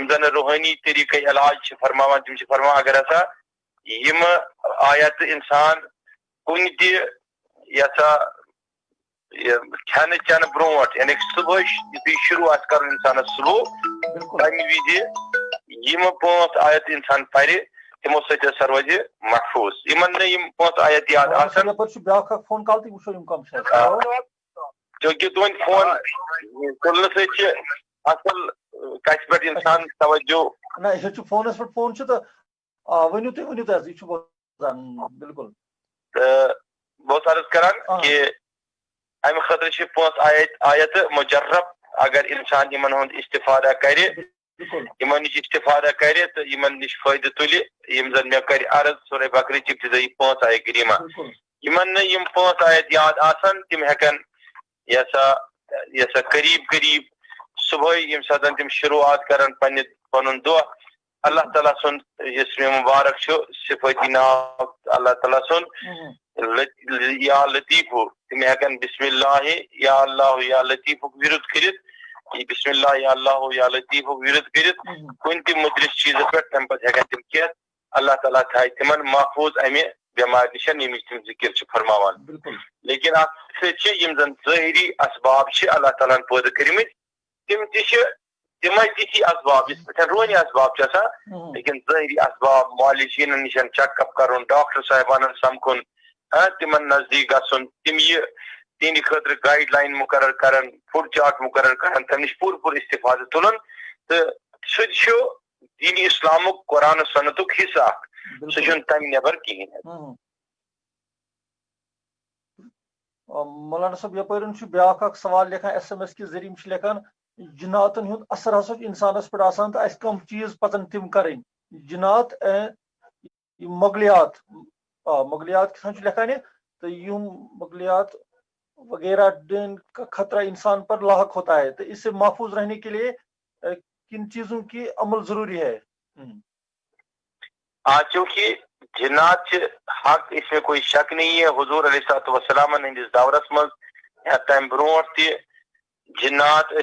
زن روحٲنی طریٖقے علاج چھِ فرماوان تِم چھِ فرماوان اگر ہسا یِم آیت اِنسان کُنہِ تہِ یژھا کھٮ۪نہٕ چٮ۪نہٕ برونٛٹھ یعنی صبحٲے یِتھُے شروٗع آسہِ کرُن انسانس سلوٗک تمہِ وِزِ یِمہٕ 5 آیت انسان پرِ تِمو سۭتۍ ہسا روزِ محفوٗظ یِمن نہٕ یِم 5 آیت یاد آسن چوٗنٛکہِ تُہنٛدۍ فون تُلنہٕ سۭتۍ چھِ اصل کتھِ پٮ۪ٹھ انسان توجہ فونس پٮ۪ٹھ فون چھُ تہٕ ؤنِو تُہۍ حظ یہِ چھُ بِلکُل تہٕ بہٕ اوسُس عرض کران کہِ امہِ خٲطرٕ چھِ 5 آیت مُجرب اگر انسان یِمن ہُنٛد استفادہ کرِ یِمن نِش استفادہ کرِ تہٕ یِمن نِش فٲیدٕ تُلہِ یِم زن مےٚ کرِ عرض سورے بقرٕچ ابتدٲیی 5 آیے کریٖمہ یِمن نہٕ یِم 5 آیت یاد آسن تِم ہٮ۪کن یسا قریٖب صبحٲے ییٚمہِ ساتہٕ تِم شروعات کرن پنُن دۄہ اللہ تعالیٰ سُنٛد یُس مےٚ مُبارک چھُ صفٲتی ناو اللہ تعالیٰ سُنٛد یا لطیٖفہُ تِم ہٮ۪کن بسم اللہ یا اللہ یا لطیٖفُک وِرد کٔرِتھ بسم اللہ یا اللہ یا لطیٖفُک وِرد کٔرِتھ کُنہِ تہِ مُدرِس چیٖزس پٮ۪ٹھ تمہِ پتہٕ ہٮ۪کن تِم کھٮ۪تھ اللہ تعالیٰ تھایہِ تِمن محفوٗظ امہِ بٮ۪مارِ نِش ییٚمِچ تِم ذِکر چھِ فرماوان لیکن اتھ سۭتۍ چھِ یِم زن ظٲہری اسباب چھِ اللہ تعالیٰ ہن پٲدٕ کٔرمٕتۍ تِم تہِ چھِ تِمے تہِ چھِ اسباب یِتھ پٲٹھۍ روحٲنی اسباب چھِ آسان لیکن ظٲہری اسباب معالجیٖنن نِش چیک اپ کرُن ڈاکٹر صاحبانن سمکھُن تِمن نزدیٖک گژھُن تِم یہِ تِہنٛدِ خٲطرٕ گایڈ لاین مُقرر کرن فوڈ چارٹ مُقرر کرن تمہِ نِش پوٗرٕ استفادٕ تُلُن تہٕ سُہ تہِ چھُ دیٖنی اسلامُک قرآن سنتُک حصہٕ اکھ سُہ چھُنہٕ تمہِ نٮ۪بر کِہینۍ مولانا صٲب یپٲرۍ چھُ بیاکھ اکھ سوال لیکھان SMS کہِ ذٔریعہٕ چھِ لیکھان جِناتن ہُنٛد اثر ہسا چھُ انسانس پٮ۪ٹھ آسان تہٕ اَسہِ کٕم چیٖز پزن تِم کرٕنۍ جِنات مۄغلِیات کِتھ چھُ لیکھان یہِ تہٕ یِم مۄغلِیات وغیرہ کا خطرہ انسان پر لاحق ہوتا ہے تو اس سے محفوظ رہنے کے لیے کن چیزوں کی عمل ضروری ہے چونکہ جنات حق اس میں کوئی شک نہیں ہے حضور علیہ الصلوۃ والسلام ہندس دورس مز یا تم برونٹ تہ جنات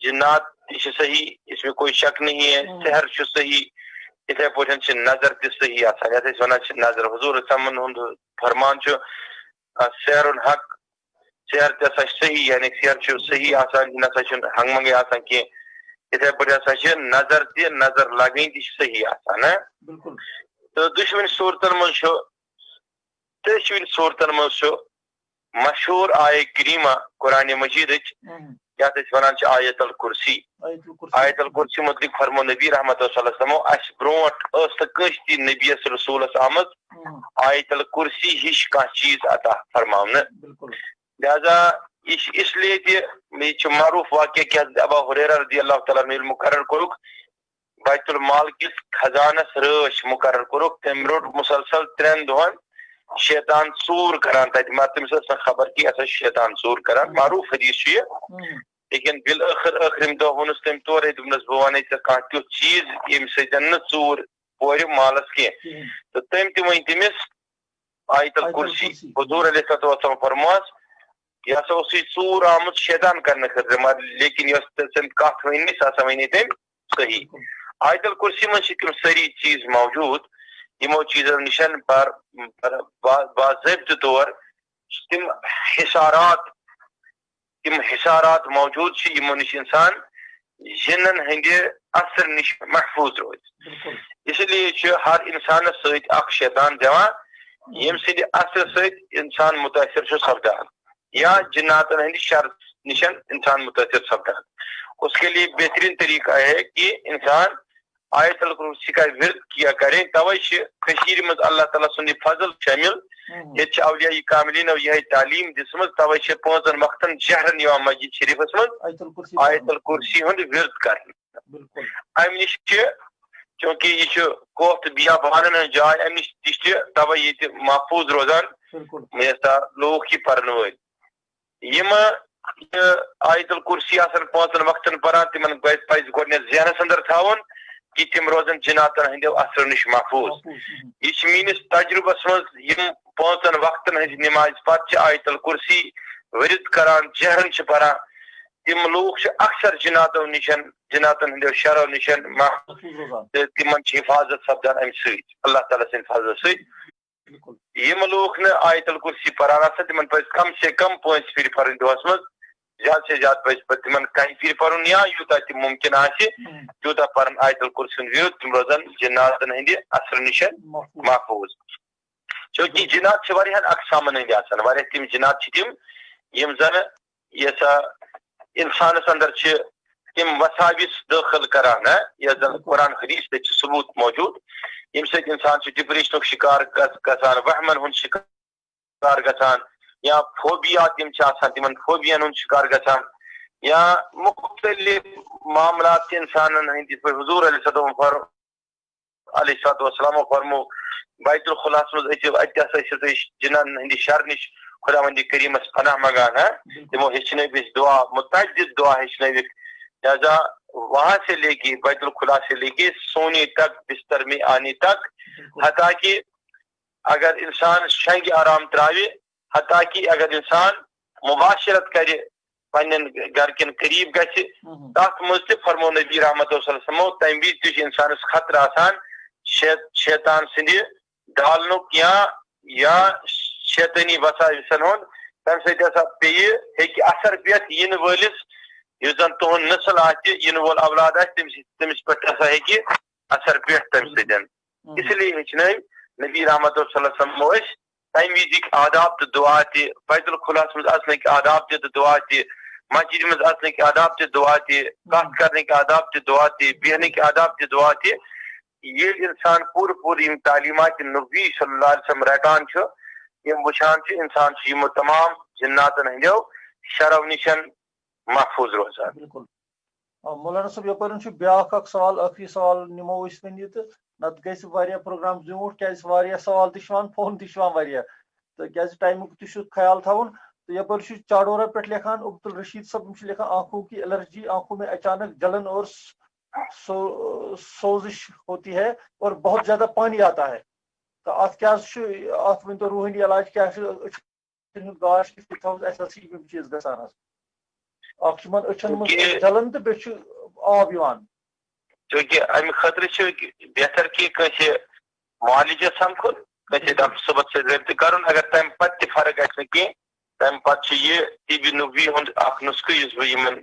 جنات یہ صحیح اس میں کوئی شک نہیں ہے سحر صحیح اتھے پٲٹھۍ نظر تہ صحیح آسان یتھ ونان نظر حضور صمن ہند فرمان سحر الحق سحر تہ صحیح یعنی سحر صحیح آسان یہ نسا ہنگ منگے آسان کی اتھے پٲٹھۍ ہسا نظر تہ نظر لگیں تہ صحیح آسان تو دشوین صورتن مز دشوین صورتن مز مشہور آیہ کریمہ قرآن مجید یتھ أسۍ ونان چھِ آیت الکرسی آیت الکرسی متعلق فرمو نبی رحمت صلی اللہ علیہ وسلم اس برونٹھ ٲس نہٕ کٲنٛسہِ تہِ نبیس رسوٗلس آمٕژ آیت الکرسی ہِش کانٛہہ چیٖز عطا فرماونہٕ لہذا یہ چھُ اس لیے تہِ یہِ چھُ معروٗف واقعہ کہ ابا ہریرہ رضی اللہ تعالیٰ عنہ ییٚلہِ مقرر کوٚرُکھ بیت المال کِس خزانس رٲچھ مقرر کوٚرُکھ تٔمۍ روٚٹ مسلسل 3 دۄہن شیطان ژوٗر کران تتہِ مگر تٔمِس ٲس نہٕ خبر کہِ ہسا شیطان ژوٗر کران معروٗف حدیث چھُ یہِ لیکن ٲخرِم دۄہ ووٚنُس تٔمۍ تورے دوٚپنس بہٕ ونے ژےٚ کانٛہہ تیُتھ چیٖز ییٚمہِ سۭتۍ نہٕ ژوٗر پورِ مالس کینٛہہ تہٕ تٔمۍ تہِ ؤنۍ تٔمِس آیت الکرسی حضوٗر علیہ الصلوۃ والسلام فرموہس یہ ہسا اوسُے ژوٗر آمُت شیطان کرنہٕ خٲطرٕ مگر لیکن یۄس ژےٚ کتھ ؤنۍ سۄ ہسا ونے تٔمۍ صحیح آیت الکرسی منٛز چھِ تِم سٲری چیٖز موجوٗد یِمو چیٖزو نِشن باضٲبطہٕ طور تِم حِسارات موجوٗد چھِ یِمو نِش اِنسان جِنن ہٕنٛدِ اثر نِش محفوٗظ روزِ اس لیے چھُ ہر انسانس سۭتۍ اکھ شیطان دِوان ییٚمہِ سٕنٛدِ اثر سۭتۍ انسان متٲثر چھُ سپدان یا جناتن ہٕنٛدِ شر نِشن انسان متٲثر سپدان اس کے لیے بہترین طریقہ ہے کہ انسان آیت الکرسی کا ورد کیا کرے توے چھِ کٔشیٖرِ منٛز اللہ تعالیٰ سُنٛد یہِ فضل شٲمِل ییٚتہِ چھِ اولیاء کاملینو یِہے تعلیٖم دِژمٕژ توے چھِ 5 وقتن جہرن یِوان مسجد شریفس منٛز آیت الکرسی ہُنٛد ورد کرنہٕ امہِ نِش چھِ چوٗنکہِ یہِ چھُ کوہ تہٕ بیابانن ہٕنٛز جاے امہِ نِش تہِ چھِ توے ییٚتہِ محفوٗظ روزان یژھا لوٗکھ یہِ پرنہٕ وٲلۍ یِمہٕ آیت الکرسی آسن 5 وقتن پران تِمن پزِ گۄڈٕنیتھ ذہنس اندر تھاوُن کہ تِم روزن جناتن ہٕنٛدیو اثرو نِش محفوٗظ یہ چھُ میٲنِس تجربس منٛز یِم 5 وقتن ہٕنٛزِ نمازِ پتہٕ چھِ آیت الکرسی ورد کران جہرن چھِ پران تِم لوٗکھ چھِ اکثر جناتن ہٕنٛدیو شرو نِشن محفوٗظ تہٕ تِمن چھِ حفاظت سپدان امہِ سۭتۍ اللہ تعالیٰ سٕنٛدِ فضلہٕ سۭتۍ یِم لوٗکھ نہٕ آیت الکرسی پران آسن تِمن پزِ کم سے کم 5 پھِرِ پرٕنۍ دۄہس منٛز زیادٕ سے زیادٕ پزِ پتہٕ تِمن 1 پھِرِ پرُن یا یوٗتاہ تہِ مُمکِن آسہِ تیوٗتاہ پرن آیت الکرسی ہُنٛد ورد تِم روزن جناتن ہٕنٛدِ اثر نِش محفوٗظ چوٗنکہِ جنات چھِ واریاہن اقسامن ہٕنٛدۍ آسان واریاہ تِم جنات چھِ تِم یِم زن یسا انسانس اندر چھِ تِم وساوِس دٲخل کران یتھ زن قرآن حدیث تہِ چھُ ثبوٗت موجوٗد ییٚمہِ سۭتۍ انسان چھُ ڈپریشنُک شِکار گژھان وہمن ہُنٛد شِکار گژھان یا فوبیات یِم چھِ آسان تِمن فوبین ہُنٛد شِکار گژھان یا مختلف معاملات چھِ انسانن ہٕنٛدۍ یِتھ پٲٹھۍ حضوٗر علیہ السلامو فرمو بیت الخلاہس منٛز أژِو اتہِ ہسا ٲسِو تُہۍ جنن ہٕنٛدِ شر نِش خۄداوندِ کریٖمس پناہ منگان تِمو ہیٚچھنٲوِکھ أسۍ دعا متعدد دعا ہیٚچھنٲوِکھ لہذا وہاں سے لے کے بیت الخلا سے لے کے سونے تک بستر میں آنے تک حتیٰ کہ اگر انسان شنگہِ آرام تراوِ حتیٰ کہ اگر انسان مباشرت کرِ پننٮ۪ن گرکٮ۪ن قریٖب گژھِ تتھ منٛز تہِ فرمو نبی رحمت صلی اللہ علیہ وسلم تمہِ وِزِ تہِ چھُ انسانس خطرٕ آسان شیطان سٕنٛدِ ڈالنُک یا شیطٲنی وساوِسن ہُنٛد تمہِ سۭتۍ ہسا پیٚیہِ ہیٚکہِ اثر پٮ۪تھ یِنہٕ وٲلِس یُس زن تُہُنٛد نسل آسہِ یِنہٕ وول اولاد آسہِ تٔمِس پٮ۪ٹھ ہسا ہیٚکہِ اثر پٮ۪تھ تمہِ سۭتۍ اس لیے ہیٚچھنٲوۍ نبی رحمت صلی اللہ علیہ وسلم أسۍ تمہِ وِزِکۍ آداب تہٕ دعا تہِ بیت الخلاہس منٛز اژنٕکۍ آداب تہِ تہٕ دعا تہِ مسجد منٛز اژنٕکۍ آداب تہِ دعا تہِ کتھ کرنٕکۍ آداب تہِ دعا تہِ بیہنٕکۍ آداب تہِ دعا تہِ ییٚلہِ انسان پوٗرٕ یِم تعلیٖمات نبی صلی اللہ علیہ وسلم رٹان چھُ یِم وٕچھان چھُ انسان چھُ یِمو تمام جناتن ہٕنٛدیو شرو نِشن محفوٗظ روزان بالکل مولانا صٲب یپٲرۍ چھُ بیاکھ اکھ سوال ٲخری سوال نِمو أسۍ وۄنۍ تہٕ نتہٕ گژھِ واریاہ پروگرام برونٛٹھ کیازِ واریاہ سوال تہِ چھِ یِوان فون تہِ چھِ یِوان واریاہ تہٕ کیازِ ٹایمُک تہِ چھُ خیال تھاوُن تہٕ یپٲرۍ چھُ چاڈورا پٮ۪ٹھ لیکھان عبد الرشید صٲب یِم چھِ لیکھان آنکھوں کی الرجی آنکھوں میں اچانک جلن اور سوزش ہوتی ہے اور بہت زیادہ پانی آتا ہے تو اتھ کیاہ چھُ اتھ ؤنۍتو روحٲنی علاج کیاہ چھُ أچھن ہُنٛد گاش کِتھ پٲٹھۍ تھاوُن اَسہِ ہسا چھِ یِم چیٖز گژھان حظ اکھ چھُ یِمن أچھن منٛز جلن تہٕ بیٚیہِ چھُ آب یِوان چوٗنکہِ امہِ خٲطرٕ چھُ بہتر کہِ کٲنٛسہِ معالجس سمکھُن کٲنٛسہِ ڈاکٹر صٲبس سۭتۍ رٲبطہٕ کرُن اگر تمہِ پتہٕ تہِ فرق گژھِ نہٕ کینٛہہ تمہِ پتہٕ چھُ یہِ طبی نبوی ہُنٛد اکھ نُسخہٕ یُس بہٕ یِمن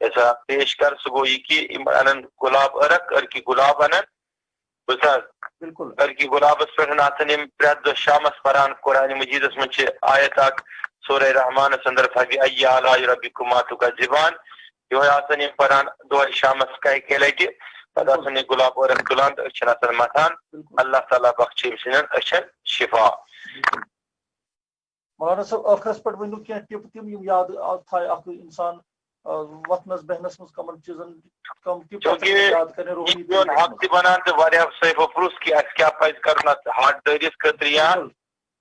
یژھا پیش کر سُہ گوٚو یہِ کہِ یِم انن گۄلاب أرکہِ گۄلاب انن بوٗزتھٕ حظ أرکہِ گۄلابس پٮ۪ٹھ آسان یِم پرٛٮ۪تھ دۄہ شامس پران قرآنِ مجیٖدس منٛز چھِ آیت اکھ سورہ رحمان اندر فبأي آلاء ربكما تكذبان یہ آسان پران دعا شامس کا لٹہ پتہ آسان گلاب اور تلان تو اچھن آسان متان اللہ تعالیٰ بخش سن اچھن شفا. مولانا صاحب آخرس پہ ورنو کی ٹپ تم یاد تھائے اخ انسان وتنس بہنس مز کمن چیزن کم ٹپ یاد کرنے روحانی حق تہ بنان تو واریاہ صحیح پرس کہ اس کیا پز کرن ہارٹ دٲرِس خٲطرٕ یا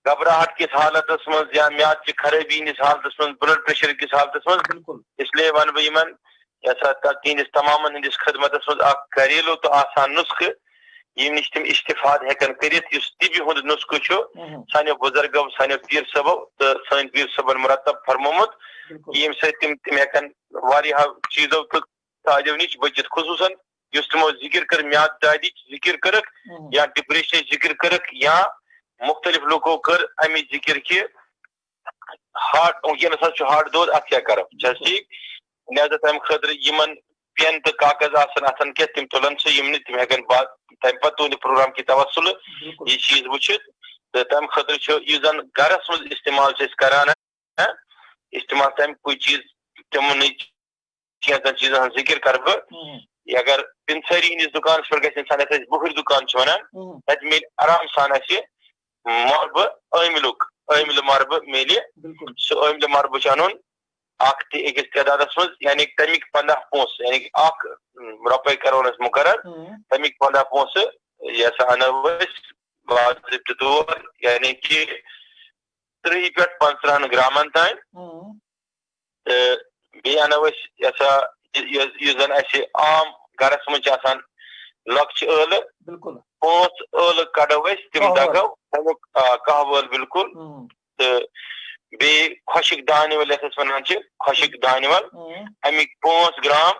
گھبراہٹ کس حالتس مز یا میاد کی خرابی ہندس حالتس مز بلڈ پریشر کس حالتس مز اس لیے ون بہن تہندس تمام ہندس خدمتس مز اخ گھریلو تو آسان نسخہ یم نش تم استفاد ہیکن کرت اس طبی ہند نسخہ سانو بزرگو سانو پیر صبو تو سن پیر صبن مرتب فرمومت یم تم ہیکن واریاہ چیزو تو تعلیو نش بچت خصوصاً اس تمو ذکر کر میاد دادی ذکر کرک یا ڈپریشن ذکر کرک یا مختلف لوگوں کر امی ذکر کہ ہارٹ ونکس ہارٹ دود ات کیا کرو ٹھیک لہذا تمہ خاطر یمن پین تو کاغذ آسان کی تم تلن سے یم تم ہیکن تمہ پتہ تہند پروگرام کی توسل یہ چیز وچھت تو تمہ خاطر یہ زن گرس مز استعمال کران استعمال تمہ کوئی چیز تمن کینژن چیزن ہند ذکر کر اگر پنسری ہندس دکانس پہ گھس انسان یتھ بہر دکان ونان تت مل آرام سان مربہ عامل مربہ مل سہ عامل مربہ ان اخ تہ أکس تعدادس مز یعنی تمیک 15 پونسہ یعنی اخ روپے کرو مقرر تمیک 15 پونسہ یہ انو باضابطہ طور یعنی کہ 30 پہ 15 گرامن تان بی انو یہ زن اس عام گرس مز لکچ ٲلہٕ 5 ٲلہٕ کڑو تم دگو تمیک کہوہ ٲلہٕ بالکل تو بیٚیہِ خۄشِک دانہِ ول یتھ ونان خۄشِک دانہِ ول امیک 5 گرام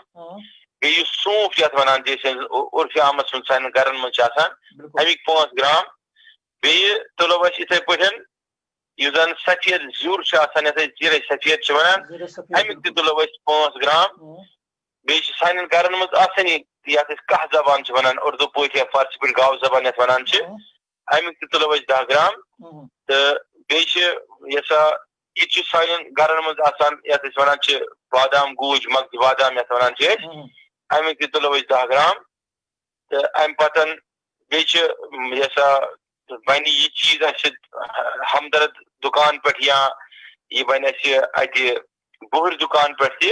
بیٚیہِ سونف یتھ ونان عرفِ عامس منٛز سانٮ۪ن گرن منٛز امیک 5 گرام بیٚیہِ تُلو أسۍ یِتھے پٲٹھۍ یُس زن سفید زیُر یتھ زیرے سفید ونان امیک تہِ تُلو أسۍ 5 گرام بیٚیہِ چھِ سانٮ۪ن گرن منٛز آسانی یتھ أسۍ کاہ زبان ونان اردو پٲٹھۍ یا فارسی پٲٹھۍ گاو زبان یتھ ونان امیک تہِ تُلو أسۍ 10 گرام تہٕ بیٚیہِ چھِ یہ سانٮ۪ن گرن منٛز آسان یتھ أسۍ ونان بادام گوج مغز بادام یتھ ونان امیک تہِ تُلو أسۍ 10 گرام تہٕ امہِ پتن بیٚیہِ چھِ بنہِ یہِ چیٖز اسہِ ہمدرد دُکان پٮ۪ٹھ یا یہِ بنہِ اسہِ اتہِ بہر دُکان پٮ۪ٹھ تہِ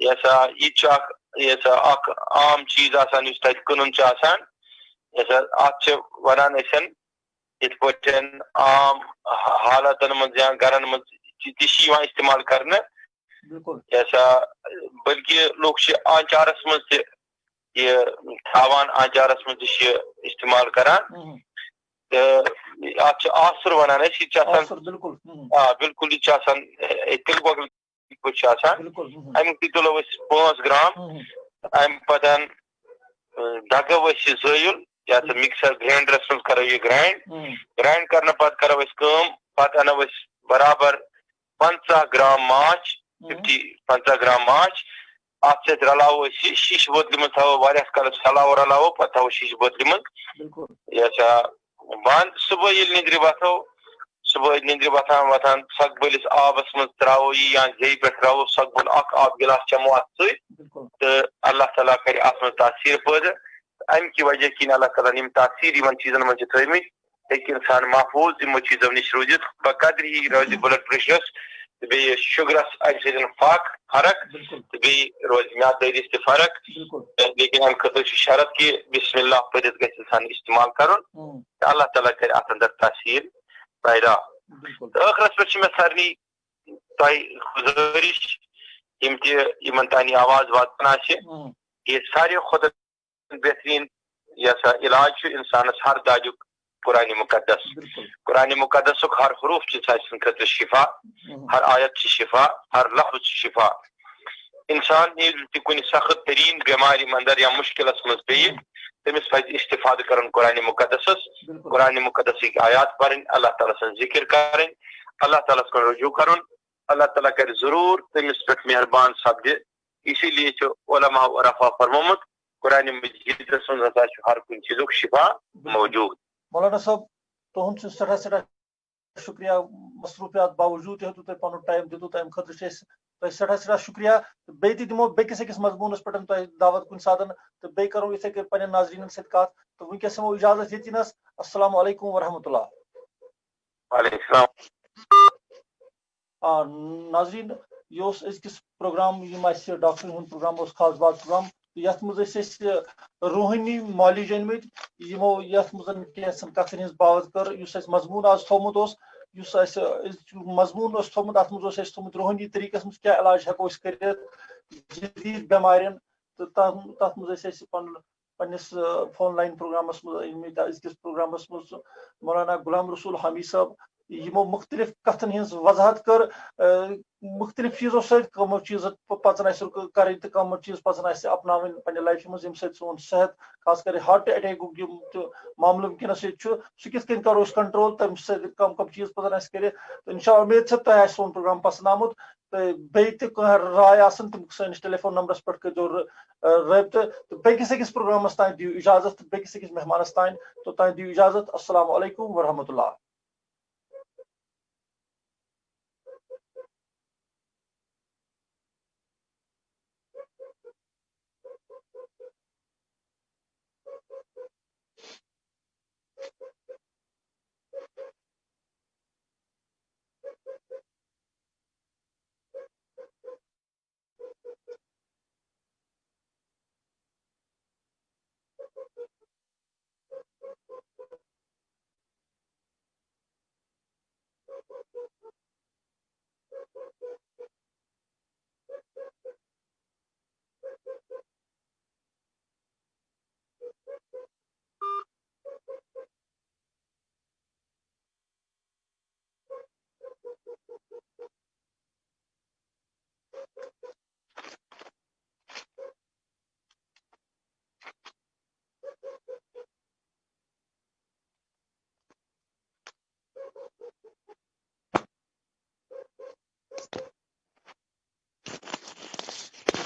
یہ چھُ اکھ عام چیٖز آسان یُس تتہِ کٕنُن چھُ آسان اتھ چھِ ونان أسۍ یتھ پٲٹھۍ عام حالاتن منٛز یا گرن منٛز تہِ چھِ یِوان استعمال کرنہٕ بلکہ لوگ چھِ آنچارس منٛز تہِ یہ تھاوان آنچارس منٛز تہِ چھِ استعمال کران تہٕ اتھ چھِ آسُر ونان أسۍ یہِ چھُ آسان بالکل یہ تِلہٕ گۄگل پٲٹھۍ چھُ آسان امیک تہِ تُلو أسۍ 5 گرام امہِ پتن دگو أسۍ یہِ زٲیُل یتھ مکسر گرینڈرس منٛز کرو یہ گرائنڈ کرنہٕ پتہٕ کرو أسۍ کٲم پتہٕ انو أسۍ برابر 50 گرام ماچھ 50 گرام ماچھ اتھ سۭتۍ رلاوو أسۍ یہِ شیٖشہٕ بوتلہِ منٛز تھاوو واریاہس کالس رلاوو پتہٕ تھاوو شیٖشہٕ بوتلہِ منٛز بند صبح ییٚلہِ نِندرِ وتھو صبح نِندرِ وتھان سۄکبٔلِس آبس منٛز تراوو یہِ یا زیٚیہِ پٮ۪ٹھ تراوو سۄکبُل اکھ آب گِلاس چمو اتھ سۭتۍ تہٕ اللہ تعالیٰ کرِ اتھ منٛز تاثیٖر پٲدٕ امہِ کہِ وجہ کِنۍ اللہ تعالیٰ یِم تاثیٖر یِمن چیٖزن منٛز چھِ تھٲومٕتۍ ہیٚکہِ انسان محفوٗظ یِمو چیٖزو نِش روٗزِتھ بقدر ہی روزِ بلڈ پریشرس تہٕ بیٚیہِ شُگرس امہِ سۭتۍ فرق تہٕ بیٚیہِ روزِ میادٕ دٲدِس تہِ فرق لیکن امہِ خٲطرٕ چھُ شرط کہِ بسم اللہ پٔرِتھ گژھِ انسان استعمال کرُن تہٕ اللہ تعالیٰ کرِ اتھ اندر تاثیٖر پیدا تہٕ ٲخرس پٮ۪ٹھ چھِ مےٚ سارنٕے تۄہہِ گُزٲرِش یِم تہِ یِمن تانۍ یہِ آواز واتان آسہِ کہِ ساروی کھۄتہٕ بہترین علاج چھُ انسانس ہر دادیُک قرآن مقدسُک ہر حروف چھُ سانہِ خٲطرٕ شفا ہر آیت چھِ شفا ہر لفظ چھُ شفا انسان ییٚلہِ تہِ کُنہِ سخت تریٖن بٮ۪مارِ اندر یا مُشکلس منٛز پیٚیہِ تٔمِس پزِ استفادٕ کرُن قرآن مقدسٕکۍ آیات پرٕنۍ اللہ تعالیٰ سٕنٛز ذِکر کرٕنۍ اللہ تعالیٰ ہس کُن رجوع کرُن اللہ تعالیٰ کرِ ضروٗر تٔمِس پٮ۪ٹھ مہربان سپدِ اسی لیے چھُ علماء عرفا فرمومُت قرآن مجیدس منٛز ہسا چھُ ہر کُنہِ چیٖزُک شفا موجوٗد. مولانا صٲب تُہُنٛد چھُ سٮ۪ٹھاہ شکریہ مصروفیات باوجود ہیٚتوٕ تۄہہِ پنُن ٹایم دِتوٕ تمہِ خٲطرٕ چھِ أسۍ تۄہہِ سٮ۪ٹھاہ سٮ۪ٹھاہ شُکریہ تہٕ بیٚیہِ تہِ دِمو بیٚکِس أکِس مضموٗنس پٮ۪ٹھ تۄہہِ دعوت کُنہِ ساتہٕ تہٕ بیٚیہِ کرو یِتھٕے کٔنۍ پننٮ۪ن ناظریٖنن سۭتۍ کتھ تہٕ وٕنکٮ۪س ہٮ۪مو اِجازت ییٚتِنس السلام علیکم ورحمۃ اللہ. وعلیکم السلام. ناظریٖن یہِ اوس أزکِس پروگرام یِم اَسہِ ڈاکٹرن ہُنٛد پروگرام اوس خاص بات پروگرام یتھ منٛز ٲسۍ أسۍ روحٲنی معالج أنمٕتۍ یِمو یتھ منٛز کینٛژن کتھن ہٕنٛز باوت کٔر یُس اَسہِ مضموٗن آز تھوٚومُت اوس یُس اَسہِ مضموٗن اوس تھوٚومُت اتھ منٛز اوس اَسہِ تھوٚومُت روحٲنی طریٖقس منٛز کیاہ علاج ہٮ۪کو أسۍ کٔرِتھ جدید بٮ۪مارٮ۪ن تہٕ تتھ منٛز ٲسۍ أسۍ پننِس فون لاین پروگرامس منٛز أنمٕتۍ أزکِس پروگرامس منٛز مولانا غلام رسول حامی صٲب یِمو مختلف کتھن ہٕنٛز وضاحت کٔر مختلف چیٖزو سۭتۍ کٕمو چیٖزو پزن اَسہِ کرٕنۍ تہٕ کٕمو چیٖز پزن اَسہِ اپناوٕنۍ پننہِ لایفہِ منٛز ییٚمہِ سۭتۍ سون صحت خاص کر ہارٹ اٹیکُک یِم تہِ معاملہٕ وٕنکیٚنس ییٚتہِ چھُ سُہ کِتھ کٔنۍ کرو أسۍ کنٹرول تمہِ سۭتۍ کم کم چیٖز پزن اَسہِ کٔرِتھ تہٕ انشاء اُمید چھِ تۄہہِ آسہِ سون پروگرام پسنٛد آمُت تہٕ بیٚیہِ تہِ کانٛہہ راے آسن تِم سٲنِس ٹیلیفون نمبرس پٮ۪ٹھ کٔرۍزیو رٲبطہٕ تہٕ بیٚکِس أکِس پروگرامس تانۍ دِیِو اِجازت تہٕ بیٚکِس أکِس مہمانس تانۍ توٚتانۍ دِیِو اِجازت السلام علیکم ورحمۃ اللہ.